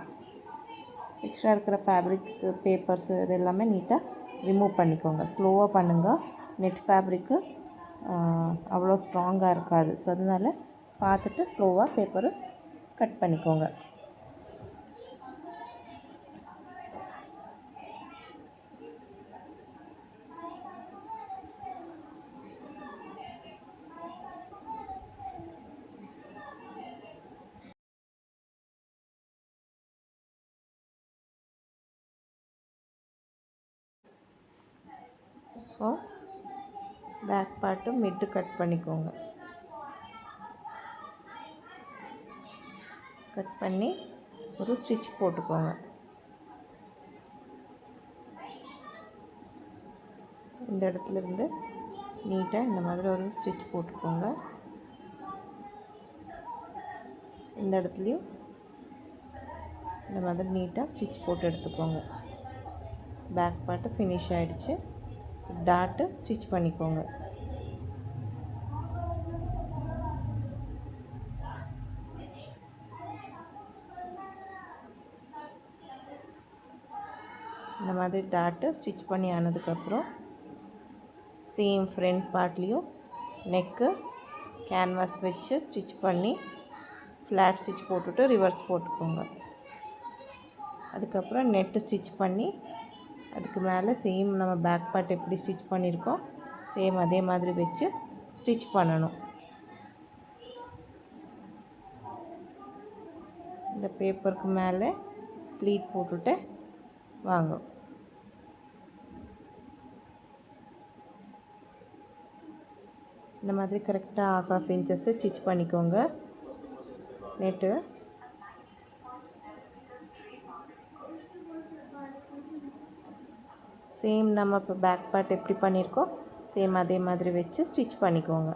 எக்ஸ்ட்ரா இருக்கிற ஃபேப்ரிக் பேப்பர்ஸு இது எல்லாமே நீட்டாக ரிமூவ் பண்ணிக்கோங்க. ஸ்லோவாக பண்ணுங்கள். நெட் ஃபேப்ரிக்கு அவ்வளோ ஸ்ட்ராங்காக இருக்காது. ஸோ அதனால் பார்த்துட்டு ஸ்லோவாக பேப்பரு கட் பண்ணிக்கோங்க. பேக் பார்ட்டு மிட்டு கட் பண்ணிக்கோங்க. கட் பண்ணி ஒரு ஸ்டிச் போட்டுக்கோங்க. இந்த இடத்துலேருந்து நீட்டாக இந்த மாதிரி ஒரு ஸ்டிச் போட்டுக்கோங்க. இந்த இடத்துலையும் இந்த மாதிரி நீட்டாக ஸ்டிச் போட்டு எடுத்துக்கோங்க. பேக் பார்ட்டு ஃபினிஷ் ஆகிடுச்சு. டாட்டு ஸ்டிச் பண்ணிக்கோங்க. இந்த மாதிரி டாட்டு ஸ்டிச் பண்ணி ஆனதுக்கப்புறம் சேம் ஃப்ரண்ட் பார்ட்லேயும் நெக்கு கேன்வாஸ் வச்சு ஸ்டிச் பண்ணி ஃப்ளாட் ஸ்டிச் போட்டுட்டு ரிவர்ஸ் போட்டுக்கோங்க. அதுக்கப்புறம் நெட்டு ஸ்டிச் பண்ணி அதுக்கு மேலே சேம் நம்ம பேக் பார்ட் எப்படி ஸ்டிச் பண்ணியிருக்கோம் சேம் அதே மாதிரி வச்சு ஸ்டிச் பண்ணணும். இந்த பேப்பருக்கு மேலே ப்ளீட் போட்டுட்டு வாங்க. இந்த மாதிரி கரெக்டாக ½ இன்ச்சஸ் ஸ்டிச் பண்ணிக்கோங்க. நெட்டு சேம் நம்ம இப்போ பேக் பார்ட் எப்படி பண்ணியிருக்கோம் சேம் அதே மாதிரி வச்சு ஸ்டிச் பண்ணிக்கோங்க.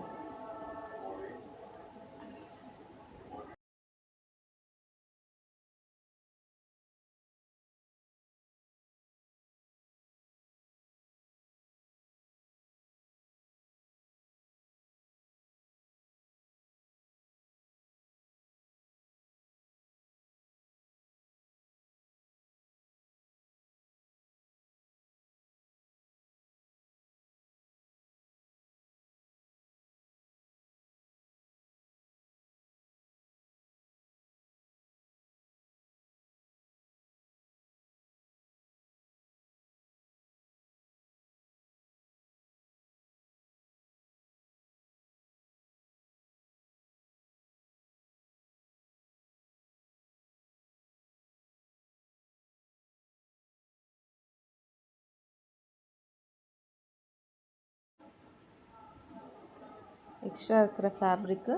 எக்ஸ்ட்ரா இருக்கிற ஃபேப்ரிக்கு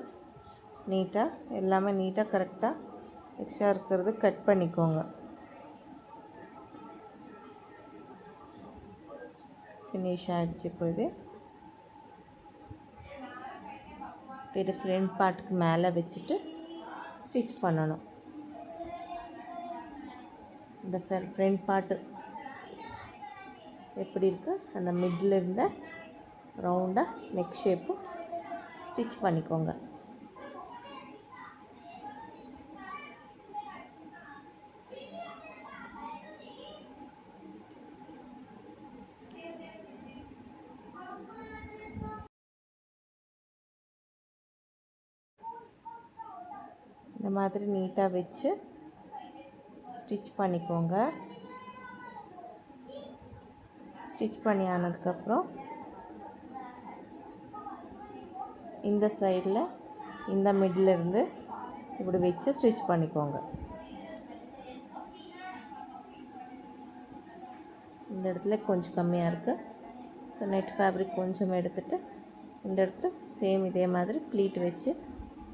நீட்டாக எல்லாமே நீட்டாக கரெக்டாக எக்ஸ்ட்ரா இருக்கிறது கட் பண்ணிக்கோங்க. ஃபினிஷ் ஆகிடுச்சு. இது ஃப்ரண்ட் பார்ட்டுக்கு மேலே வச்சுட்டு ஸ்டிச் பண்ணணும். இந்த ஃப்ரண்ட் பார்ட்டு எப்படி இருக்குது அந்த மிடில் இருந்த ரவுண்டாக நெக் ஷேப்பு ஸ்டிச் பண்ணிக்கோங்க. இந்த மாதிரி நீட்டாக வச்சு ஸ்டிச் பண்ணிக்கோங்க. ஸ்டிச் பண்ணி ஆனதுக்கப்புறம் இந்த சைடில் இந்த மிடில் இருந்து இப்படி வச்சு ஸ்டிச் பண்ணிக்கோங்க. இந்த இடத்துல கொஞ்சம் கம்மியாக இருக்குது. ஸோ நெட் ஃபேப்ரிக் கொஞ்சம் எடுத்துகிட்டு இந்த இடத்துல சேம் இதே மாதிரி ப்ளீட் வச்சு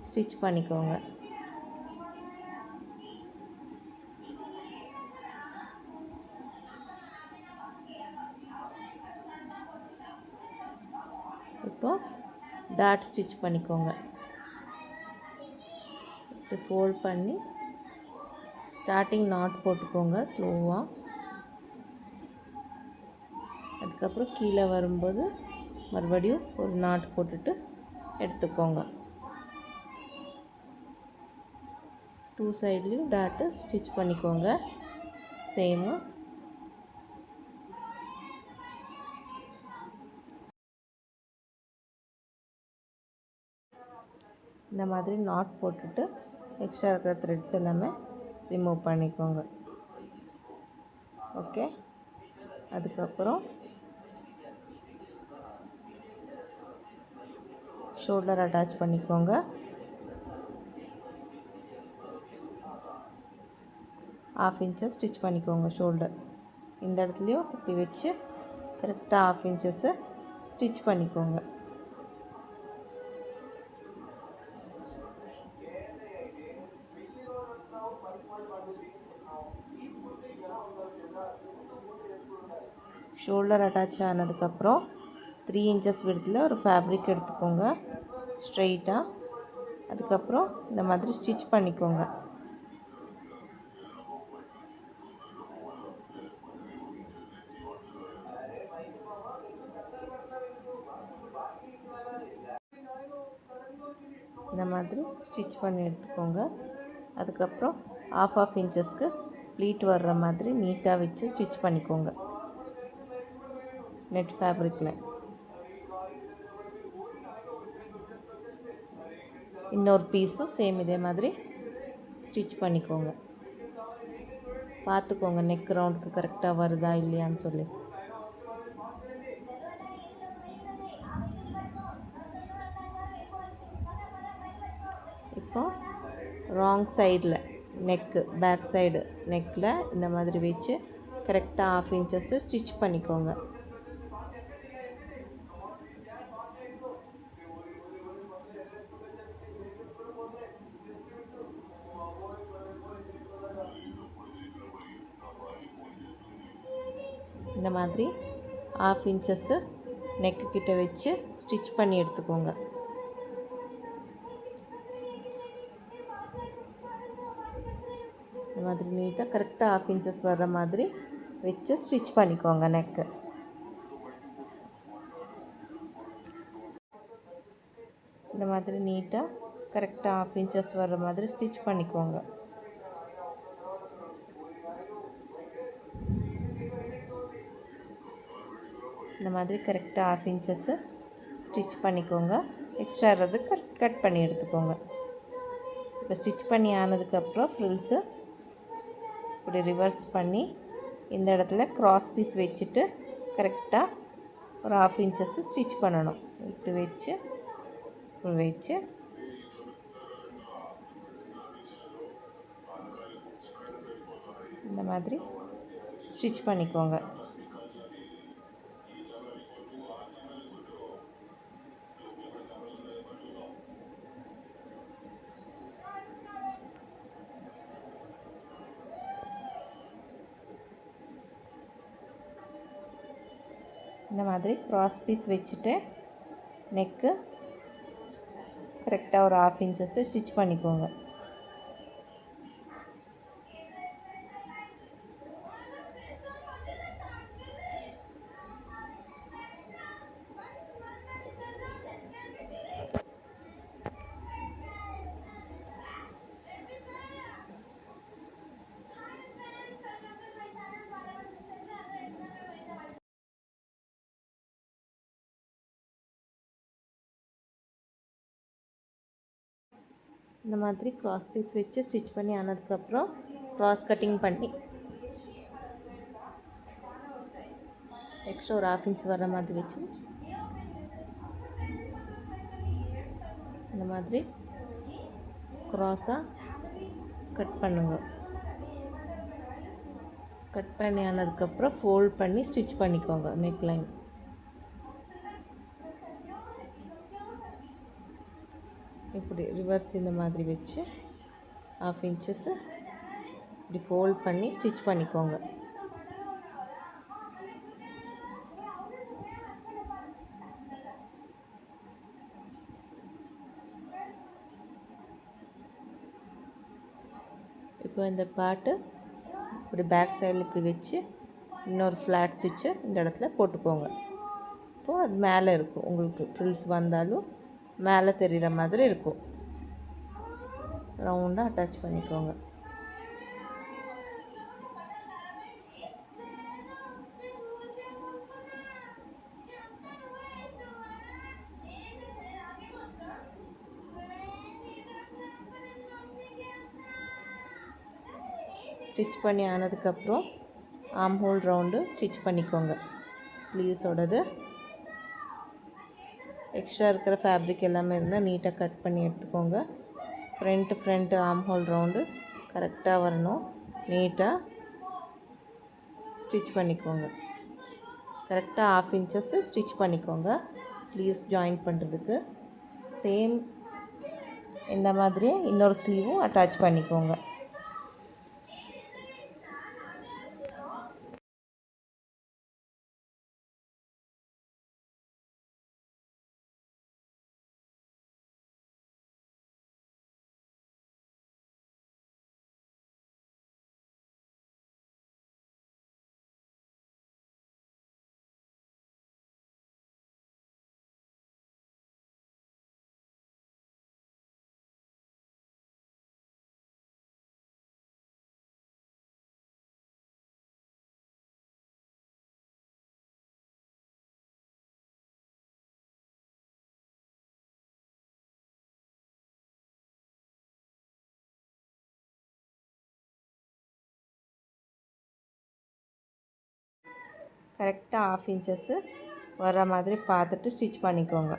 ஸ்டிச் பண்ணிக்கோங்க. இப்போது டாட் ஸ்டிச் பண்ணிக்கோங்க. இப்படி ஃபோல்ட் பண்ணி ஸ்டார்டிங் நாட் போட்டுக்கோங்க ஸ்லோவாக. அதுக்கப்புறம் கீழே வரும்போது மறுபடியும் ஒரு நாட் போட்டுட்டு எடுத்துக்கோங்க. 2 சைட்லேயும் டாட்டு ஸ்டிச் பண்ணிக்கோங்க சேமு. இந்த மாதிரி நாட் போட்டுட்டு எக்ஸ்ட்ரா இருக்கிற த்ரெட்ஸ் எல்லாமே ரிமூவ் பண்ணிக்கோங்க. ஓகே. அதுக்கப்புறம் ஷோல்டர் அட்டாச் பண்ணிக்கோங்க. ½ இன்ச்சஸ் ஸ்டிச் பண்ணிக்கோங்க ஷோல்டர். இந்த இடத்துலையும் இப்படி வச்சு கரெக்டாக 1/2 இன்ச்சஸ்ஸு ஸ்டிச் பண்ணிக்கோங்க. ஷோல்டர் அட்டாச் ஆனதுக்கப்புறம் 3 இன்ச்சஸ் விடத்தில் ஒரு ஃபேப்ரிக் எடுத்துக்கோங்க ஸ்ட்ரெயிட்டாக. அதுக்கப்புறம் இந்த மாதிரி ஸ்டிச் பண்ணிக்கோங்க. இந்த மாதிரி ஸ்டிச் பண்ணி எடுத்துக்கோங்க. அதுக்கப்புறம் 1/2 இன்ச்சஸ்க்கு ப்ளீட் வர்ற மாதிரி நீட்டாக வச்சு ஸ்டிச் பண்ணிக்கோங்க நெட் ஃபேப்ரிக்கில். இன்னொரு பீஸும் சேம் இதே மாதிரி ஸ்டிச் பண்ணிக்கோங்க. பார்த்துக்கோங்க நெக் ரவுண்டுக்கு கரெக்டாக வருதா இல்லையான்னு சொல்லி. இப்போ ராங் சைடில் நெக்கு பேக் சைடு நெக்கில் இந்த மாதிரி வச்சு கரெக்டாக 1/2 இன்ச்சஸ்ஸு ஸ்டிச் பண்ணிக்கோங்க. இந்த மாதிரி 1/2 இன்ச்சஸ்ஸு நெக்கு கிட்ட வச்சு ஸ்டிச் பண்ணி எடுத்துக்கோங்க. இந்த மாதிரி நீட்டாக கரெக்டாக 1/2 இன்ச்சஸ் வர்ற மாதிரி வச்சு ஸ்டிச் பண்ணிக்கோங்க நெக்கு. இந்த மாதிரி நீட்டாக கரெக்டாக 1/2 இன்ச்சஸ் வர்ற மாதிரி ஸ்டிச் பண்ணிக்கோங்க. இந்த மாதிரி கரெக்டாக 1/2 இன்ச்சஸ்ஸு ஸ்டிச் பண்ணிக்கோங்க. எக்ஸ்ட்ரா இருக்கிறது கட் பண்ணி எடுத்துக்கோங்க. இப்போ ஸ்டிச் பண்ணி ஆனதுக்கப்புறம் ஃப்ரில்ஸு இப்படி ரிவர்ஸ் பண்ணி இந்த இடத்துல க்ராஸ் பீஸ் வச்சுட்டு கரெக்டாக ஒரு 1/2 இன்ச்சஸ்ஸு ஸ்டிச் பண்ணணும். இப்படி வச்சு இந்த மாதிரி ஸ்டிச் பண்ணிக்கோங்க. இந்த மாதிரி க்ராஸ் பீஸ் வச்சுட்டு நெக்கு கரெக்டாக ஒரு 1/2 இன்ச்சஸ்ஸு ஸ்டிச் பண்ணிக்கோங்க. இந்த மாதிரி க்ராஸ் பீஸ் வச்சு ஸ்டிச் பண்ணி ஆனதுக்கப்புறம் க்ராஸ் கட்டிங் பண்ணி எக்ஸ்ட்ரா ஒரு 1/2 இன்ச் வர மாதிரி வச்சு இந்த மாதிரி க்ராஸாக கட் பண்ணுங்க. கட் பண்ணி ஆனதுக்கப்புறம் ஃபோல்ட் பண்ணி ஸ்டிச் பண்ணிக்கோங்க நெக் லைன். இப்படி ரிவர்ஸ் இந்த மாதிரி வச்சு 1/2 இன்ச்சஸ்ஸு இப்படி ஃபோல்ட் பண்ணி ஸ்டிச் பண்ணிக்கோங்க. இப்போ இந்த பார்ட்டு இப்படி பேக் சைடில் இப்படி வச்சு இன்னொரு ஃப்ளாட் ஸ்டிச்சு இந்த இடத்துல போட்டுக்கோங்க. இப்போது அது மேலே இருக்கும், உங்களுக்கு ஃப்ரில்ஸ் வந்தாலும் மேலே தெரிகிற மாதிரி இருக்கும். ரவுண்டாக அட்டாச் பண்ணிக்கோங்க. ஸ்டிச் பண்ணி ஆனதுக்கப்புறம் ஆர்ம் ஹோல் ரவுண்டு ஸ்டிச் பண்ணிக்கோங்க. ஸ்லீவ்ஸோடது எக்ஸ்ட்ரா இருக்கிற ஃபேப்ரிக் எல்லாமே இருந்தால் நீட்டாக கட் பண்ணி எடுத்துக்கோங்க. ஃப்ரண்ட்டு ஆர்ம் ஹோல் ரவுண்டு கரெக்டாக வரணும். நீட்டாக ஸ்டிச் பண்ணிக்கோங்க. கரெக்டாக 1/2 இன்ச்சஸ் ஸ்டிச் பண்ணிக்கோங்க ஸ்லீவ்ஸ் ஜாயின் பண்ணுறதுக்கு. சேம் இந்த மாதிரியே இன்னொரு ஸ்லீவும் அட்டாச் பண்ணிக்கோங்க. கரெக்டாக 1/2 இன்ச்சஸ் வர மாதிரி பார்த்துட்டு ஸ்டிச் பண்ணிக்கோங்க.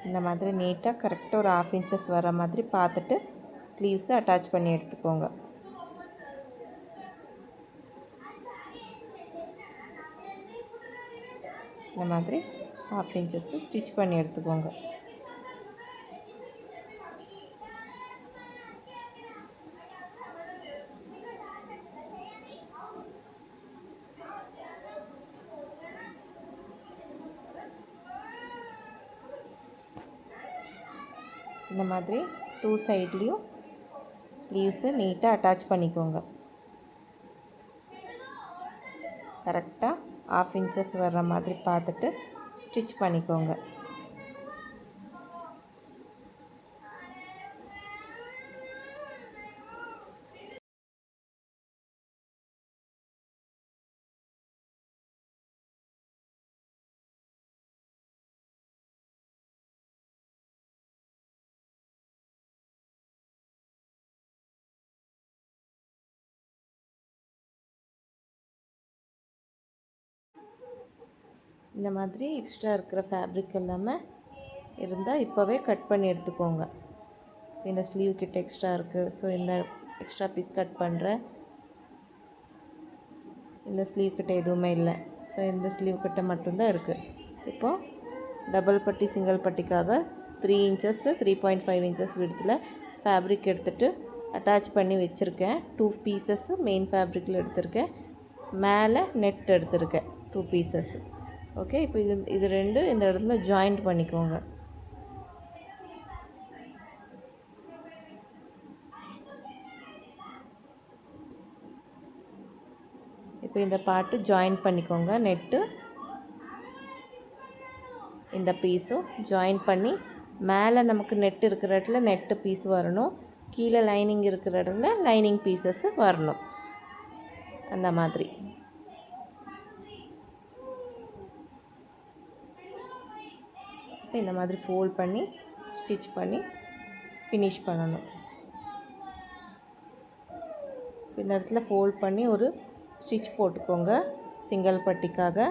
இந்த மாதிரி நீட்டாக கரெக்டாக ஒரு 1/2 இன்ச்சஸ் வர மாதிரி பார்த்துட்டு ஸ்லீவ்ஸை அட்டாச் பண்ணி எடுத்துக்கோங்க. இந்த மாதிரி 1/2 இன்ச்சஸ் ஸ்டிச் பண்ணி எடுத்துக்கோங்க. இந்த மாதிரி 2 சைட்லேயும் ஸ்லீவ்ஸை நீட்டாக அட்டாச் பண்ணிக்கோங்க. கரெக்டாக 1/2 இன்ச்சஸ் வர்ற மாதிரி பார்த்துட்டு ஸ்டிச் பண்ணிக்கோங்க. இந்த மாதிரி எக்ஸ்ட்ரா இருக்கிற ஃபேப்ரிக் எல்லாமே இருந்தால் இப்போவே கட் பண்ணி எடுத்துக்கோங்க. இந்த ஸ்லீவ் கிட்ட எக்ஸ்ட்ரா இருக்குது, ஸோ இந்த எக்ஸ்ட்ரா பீஸ் கட் பண்ணுறேன். இந்த ஸ்லீவ் கிட்ட எதுவுமே இல்லை, ஸோ இந்த ஸ்லீவ் கிட்ட மட்டும்தான் இருக்குது. இப்போது டபுள் பட்டி சிங்கிள் பட்டிக்காக 3 இன்ச்சஸ் 3.5 இன்ச்சஸ் விடத்தில் ஃபேப்ரிக் எடுத்துகிட்டு அட்டாச் பண்ணி வச்சுருக்கேன். 2 பீசஸ் மெயின் ஃபேப்ரிக்கில் எடுத்திருக்கேன், மேலே நெட் எடுத்திருக்கேன் 2 பீசஸ். ஓகே, இப்போ இது ரெண்டு இந்த இடத்துல ஜாயிண்ட் பண்ணிக்கோங்க. இப்போ இந்த பார்ட்டு ஜாயின் பண்ணிக்கோங்க. நெட்டு இந்த பீஸும் ஜாயின் பண்ணி மேலே நமக்கு நெட் இருக்கிற இடத்துல நெட்டு பீஸ் வரணும், கீழே லைனிங் இருக்கிற இடத்துல லைனிங் பீசஸ் வரணும். அந்த மாதிரி இப்போ இந்த மாதிரி ஃபோல்ட் பண்ணி ஸ்டிச் பண்ணி ஃபினிஷ் பண்ணணும். இந்த இடத்துல ஃபோல்ட் பண்ணி ஒரு ஸ்டிச் போட்டுக்கோங்க சிங்கிள் பட்டிக்காக.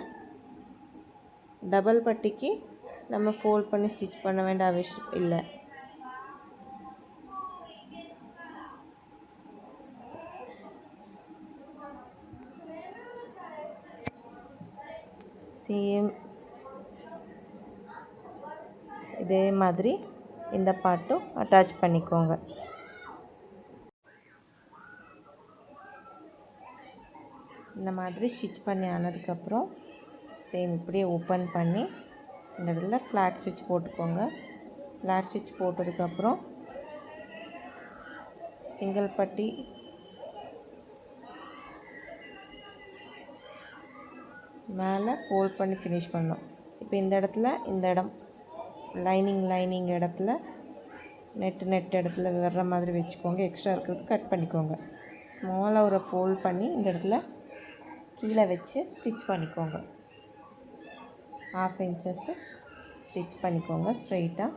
டபுள் பட்டிக்கு நம்ம ஃபோல்ட் பண்ணி ஸ்டிச் பண்ண வேண்டிய அவசியம் இல்லை. சேம் இதே மாதிரி இந்த பார்ட்டும் அட்டாச் பண்ணிக்கோங்க. இந்த மாதிரி ஸ்டிச் பண்ணி ஆனதுக்கப்புறம் சேம் இப்படியே ஓப்பன் பண்ணி இந்த இடத்துல ஃப்ளாட் ஸ்டிச் போட்டுக்கோங்க. ஃப்ளாட் ஸ்டிச் போட்டதுக்கப்புறம் சிங்கிள் பட்டி மேலே ஃபோல்ட் பண்ணி ஃபினிஷ் பண்ணணும். இப்போ இந்த இடத்துல இந்த இடம் லைனிங் இடத்துல நெட் இடத்துல வர்ற மாதிரி வச்சுக்கோங்க. எக்ஸ்ட்ரா இருக்கிறது கட் பண்ணிக்கோங்க. ஸ்மாலாக ஒரு ஃபோல்ட் பண்ணி இந்த இடத்துல கீழே வச்சு ஸ்டிச் பண்ணிக்கோங்க. 1/2 இன்ச்சஸ் ஸ்டிச் பண்ணிக்கோங்க ஸ்ட்ரெயிட்டாக.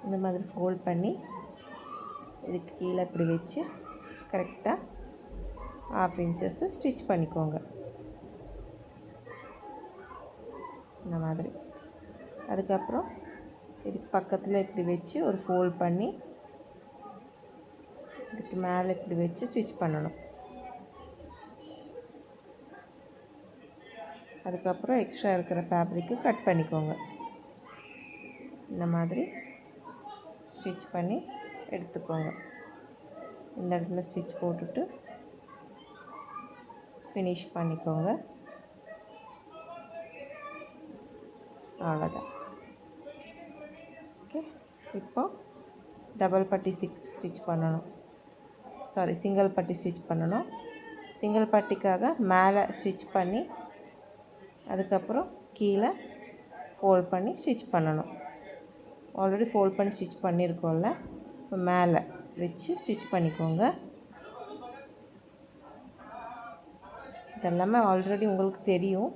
இந்த மாதிரி ஃபோல்ட் பண்ணி இதுக்கு கீழே இப்படி வச்சு கரெக்டாக 1/2 இன்ச்சஸ் ஸ்டிச் பண்ணிக்கோங்க. இந்த மாதிரி. அதுக்கப்புறம் இதுக்கு பக்கத்தில் இப்படி வச்சு ஒரு ஃபோல்ட் பண்ணி இதுக்கு மேலே இப்படி வச்சு ஸ்டிச் பண்ணணும். அதுக்கப்புறம் எக்ஸ்ட்ரா இருக்கிற ஃபேப்ரிக்கு கட் பண்ணிக்கோங்க. இந்த மாதிரி ஸ்டிச் பண்ணி எடுத்துக்கோங்க. இந்த இடத்துல ஸ்டிச் போட்டுட்டு ஃபினிஷ் பண்ணிக்கோங்க. அவ்வளோதான். ஓகே, இப்போ டபுள் பட்டி ஸ்டிச் பண்ணணும். சிங்கிள் பட்டி ஸ்டிச் பண்ணணும். சிங்கிள் பட்டிக்காக மேலே ஸ்டிச் பண்ணி அதுக்கப்புறம் கீழே ஃபோல்ட் பண்ணி ஸ்டிச் பண்ணணும். ஆல்ரெடி ஃபோல்ட் பண்ணி ஸ்டிச் பண்ணியிருக்கோம்ல, இப்போ மேலே வச்சு ஸ்டிச் பண்ணிக்கோங்க. இதெல்லாமே ஆல்ரெடி உங்களுக்கு தெரியும்.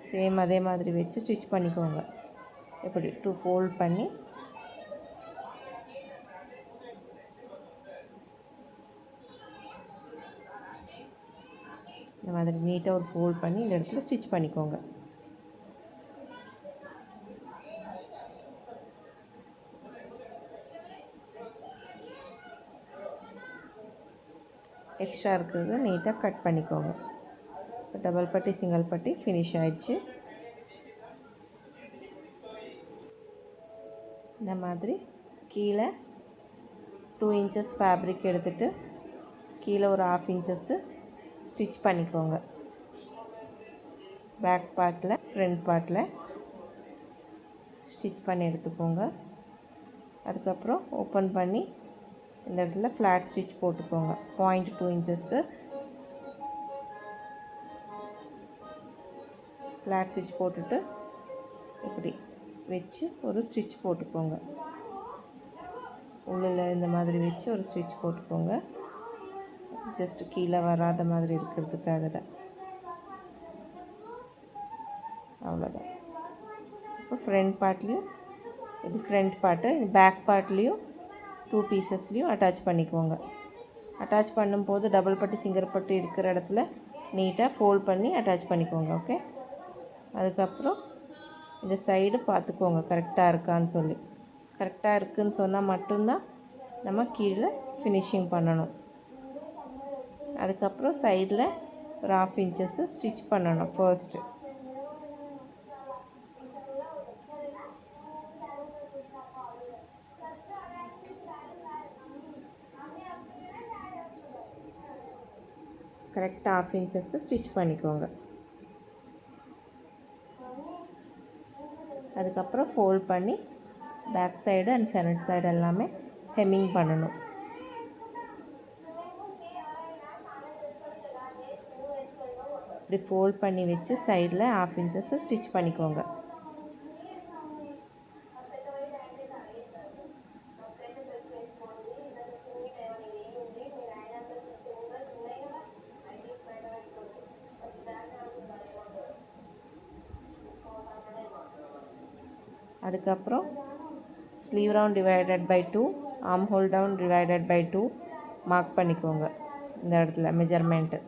சேம் அதே மாதிரி வச்சு ஸ்டிச் பண்ணிக்கோங்க. இப்படி 2 ஃபோல்ட் பண்ணி இந்த மாதிரி நீட்டாக ஒரு ஃபோல்ட் பண்ணி இந்த இடத்துல ஸ்டிச் பண்ணிக்கோங்க. எக்ஸ்ட்ரா இருக்கிறது நீட்டாக கட் பண்ணிக்கோங்க. டபுள் பட்டி சிங்கிள் பட்டி ஃபினிஷ் ஆயிடுச்சு. இந்த மாதிரி கீழே 2 இன்ச்சஸ் ஃபேப்ரிக் எடுத்துகிட்டு கீழே ஒரு 1/2 இன்ச்சஸ்ஸு ஸ்டிச் பண்ணிக்கோங்க. பேக் பார்ட்டில் ஃப்ரண்ட் பார்ட்டில் ஸ்டிச் பண்ணி எடுத்துக்கோங்க. அதுக்கப்புறம் ஓப்பன் பண்ணி இந்த இடத்துல ஃப்ளாட் ஸ்டிச் போட்டுக்கோங்க. 0.2 இன்ச்சஸ்க்கு ஃப்ளாட் ஸ்டிச் போட்டுட்டு இப்படி வச்சு ஒரு ஸ்டிச் போட்டுக்கோங்க. உள்ளே இந்த மாதிரி வச்சு ஒரு ஸ்டிச் போட்டுக்கோங்க. ஜஸ்ட்டு கீழே வராத மாதிரி இருக்கிறதுக்காக தான். அவ்வளோதான். இப்போ ஃப்ரண்ட் பார்ட்லேயும் இது ஃப்ரண்ட் பார்ட்டு, இது பேக் பார்ட்லேயும் 2 பீசஸ்லேயும் அட்டாச் பண்ணிக்கோங்க. அட்டாச் பண்ணும்போது டபுள் பட்டி சிங்கிள் பட்டி இருக்கிற இடத்துல நீட்டாக ஃபோல்ட் பண்ணி அட்டாச் பண்ணிக்கோங்க. ஓகே, அதுக்கப்புறம் இந்த சைடு பார்த்துக்கோங்க கரெக்டாக இருக்கான்னு சொல்லி. கரெக்டாக இருக்குதுன்னு சொன்னால் மட்டும்தான் நம்ம கீழே ஃபினிஷிங் பண்ணணும். அதுக்கப்புறம் சைடில் ஒரு 1/2 இன்ச்சஸ்ஸு ஸ்டிச் பண்ணணும். ஃபர்ஸ்ட்டு கரெக்டாக 1/2 இன்ச்சஸ்ஸு ஸ்டிச் பண்ணிக்கோங்க. அதுக்கப்புறம் ஃபோல்ட் பண்ணி back side and front side எல்லாமே ஹெம்மிங் பண்ணணும். இப்படி ஃபோல்ட் பண்ணி வச்சு சைடில் 1/2 இன்ச்சஸ்ஸு ஸ்டிச் பண்ணிக்கோங்க. அதுக்கப்புறம் sleeve round divided by 2, arm hole down divided by 2 mark பண்ணிக்கோங்க. இந்த இடத்துல measurement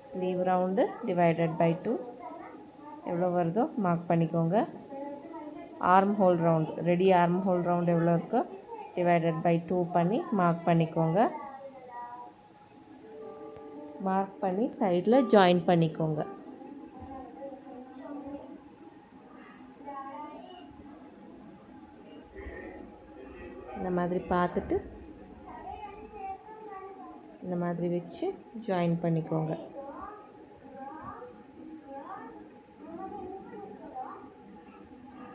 sleeve round divided by 2 எவ்வளோ வருதோ மார்க் பண்ணிக்கோங்க. Arm hole round, ready arm hole round எவ்வளோ இருக்கோ டிவைடட் பை 2 பண்ணி மார்க் பண்ணிக்கோங்க. மார்க் பண்ணி சைடில் ஜாயின் பண்ணிக்கோங்க. இந்த மாதிரி பார்த்துட்டு இந்த மாதிரி வச்சு ஜாயின் பண்ணிக்கோங்க.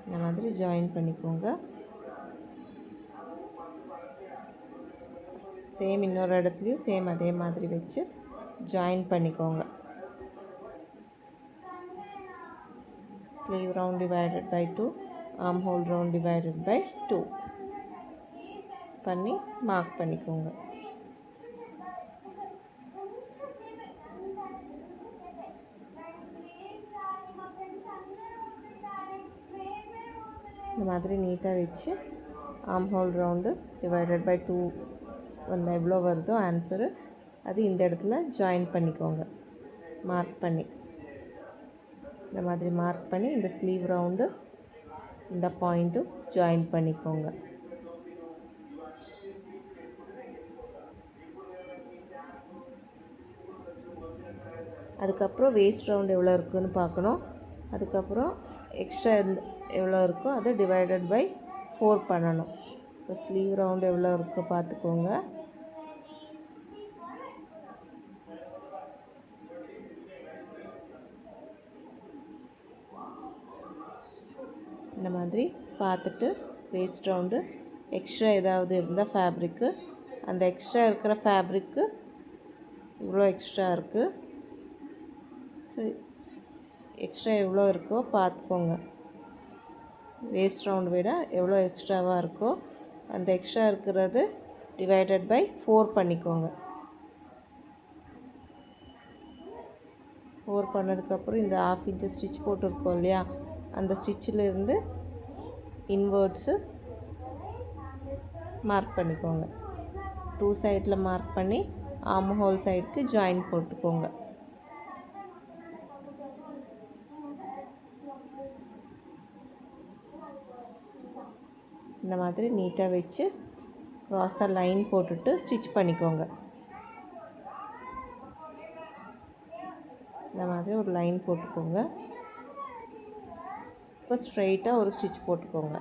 இந்த மாதிரி ஜாயின் பண்ணிக்கோங்க. சேம் இன்னொரு இடத்துலையும் சேம் அதே மாதிரி வச்சு ஜாயின் பண்ணிக்கோங்க. Sleeve round divided by 2, arm hole round divided by 2 பண்ணி மார்க் பண்ணிக்கோங்க. இந்த மாதிரி நீட்டாக வச்சு arm hole round divided by 2 வந்தால் எவ்வளோ வருதோ ஆன்சரு அது இந்த இடத்துல ஜாயின் பண்ணிக்கோங்க மார்க் பண்ணி. இந்த மாதிரி மார்க் பண்ணி இந்த ஸ்லீவ் ரவுண்டு இந்த பாயிண்ட்டும் ஜாயின் பண்ணிக்கோங்க. அதுக்கப்புறம் வேஸ்ட் ரவுண்ட் எவ்வளோ இருக்குதுன்னு பார்க்கணும். அதுக்கப்புறம் எக்ஸ்ட்ரா எவ்வளோ இருக்கோ அதை டிவைடட் பை 4 பண்ணணும். இப்போ ஸ்லீவ் ரவுண்ட் எவ்வளோ இருக்கோ பார்த்துக்கோங்க. இந்த மாதிரி பார்த்துட்டு வேஸ்ட் ரவுண்டு எக்ஸ்ட்ரா ஏதாவது இருந்தால் ஃபேப்ரிக்கு, அந்த எக்ஸ்ட்ரா இருக்கிற ஃபேப்ரிக்கு இவ்வளோ எக்ஸ்ட்ரா இருக்குது. ஸோ எக்ஸ்ட்ரா எவ்வளோ இருக்கோ பார்த்துக்கோங்க. வேஸ்ட் ரவுண்ட் விட எவ்வளோ எக்ஸ்ட்ராவாக இருக்கோ அந்த எக்ஸ்ட்ரா இருக்கிறது டிவைடட் பை 4 பண்ணிக்கோங்க. 4 பண்ணதுக்கப்புறம் இந்த 1/2 இன்ச்சு ஸ்டிச் போட்டிருக்கோம் இல்லையா, அந்த ஸ்டிச்சிலேருந்து இன்வர்ட்ஸு மார்க் பண்ணிக்கோங்க. 2 சைடில் மார்க் பண்ணி ஆர்ம் ஹோல் சைடுக்கு ஜாயின் போட்டுக்கோங்க. இந்த மாதிரி நீட்டாக வச்சு க்ராஸாக லைன் போட்டுட்டு ஸ்டிச் பண்ணிக்கோங்க. இந்த மாதிரி ஒரு லைன் போட்டுக்கோங்க. இப்போ ஸ்ட்ரைட்டாக ஒரு ஸ்டிச் போட்டுக்கோங்க.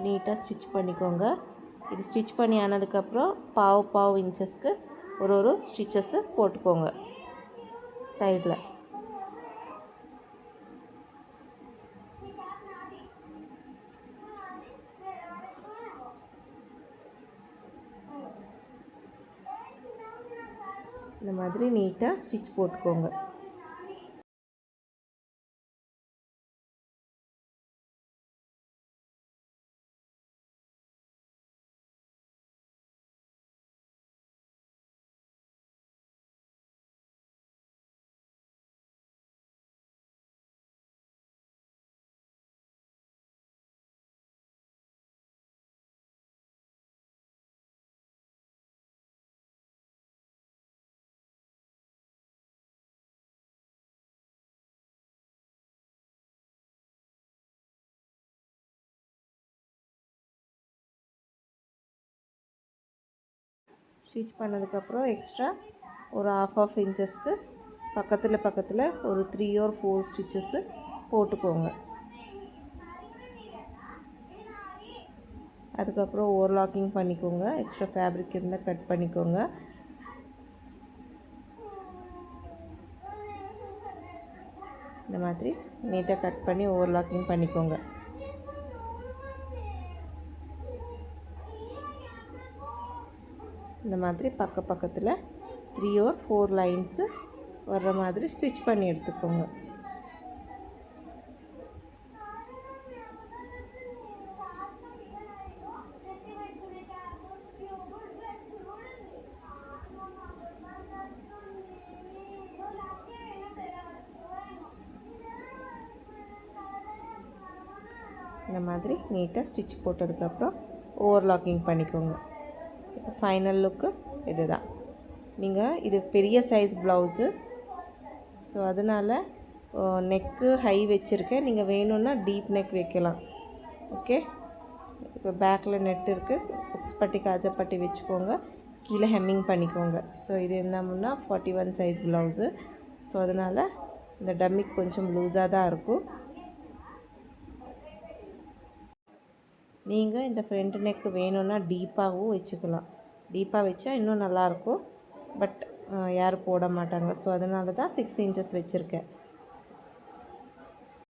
நீட்டாக ஸ்டிச் பண்ணிக்கோங்க. இது ஸ்டிச் பண்ணி ஆனதுக்கப்புறம் பாவு இன்ச்சஸ்க்கு ஒரு ஸ்டிச்சஸ்ஸு போட்டுக்கோங்க சைடில். இந்த மாதிரி நீட்டாக ஸ்டிச் போட்டுக்கோங்க. ஸ்டிச் பண்ணதுக்கப்புறம் எக்ஸ்ட்ரா ஒரு 1/2 இன்ச்சஸ்க்கு பக்கத்தில் ஒரு 3 or 4 ஸ்டிச்சஸ்ஸு போட்டுக்கோங்க. அதுக்கப்புறம் ஓவர்லாக்கிங் பண்ணிக்கோங்க. எக்ஸ்ட்ரா ஃபேப்ரிக் இருந்தால் கட் பண்ணிக்கோங்க. இந்த மாதிரி நீட்டாக கட் பண்ணி ஓவர்லாக்கிங் பண்ணிக்கோங்க. இந்த மாதிரி பக்கத்தில் 3 or 4 லைன்ஸு வர்ற மாதிரி ஸ்டிச் பண்ணி எடுத்துக்கோங்க. இந்த மாதிரி நீட்டாக ஸ்டிச் போட்டதுக்கப்புறம் ஓவர்லாக்கிங் பண்ணிக்கோங்க. இப்போ ஃபைனல் லுக்கு இது தான். நீங்கள் இது பெரிய சைஸ் ப்ளவுஸு, ஸோ அதனால் நெக்கு ஹை வச்சுருக்கேன். நீங்கள் வேணும்னா டீப் நெக் வைக்கலாம். ஓகே, இப்போ பேக்கில் நெட் இருக்குது. புக்ஸ் பட்டி காஜப்பட்டி வச்சுக்கோங்க. கீழே ஹெம்மிங் பண்ணிக்கோங்க. ஸோ இது என்னமுன்னா 41 சைஸ் ப்ளவுஸு. ஸோ அதனால் இந்த டம்மிக்கு கொஞ்சம் லூஸாக தான் இருக்கும். நீங்கள் இந்த ஃப்ரண்ட் நெக்கு வேணும்னா டீப்பாகவும் வச்சுக்கலாம். டீப்பாக வச்சா இன்னும் நல்லாயிருக்கும். பட் யாரும் போட மாட்டாங்க. ஸோ அதனால தான் 6 இன்ச்சஸ் வச்சுருக்கேன்.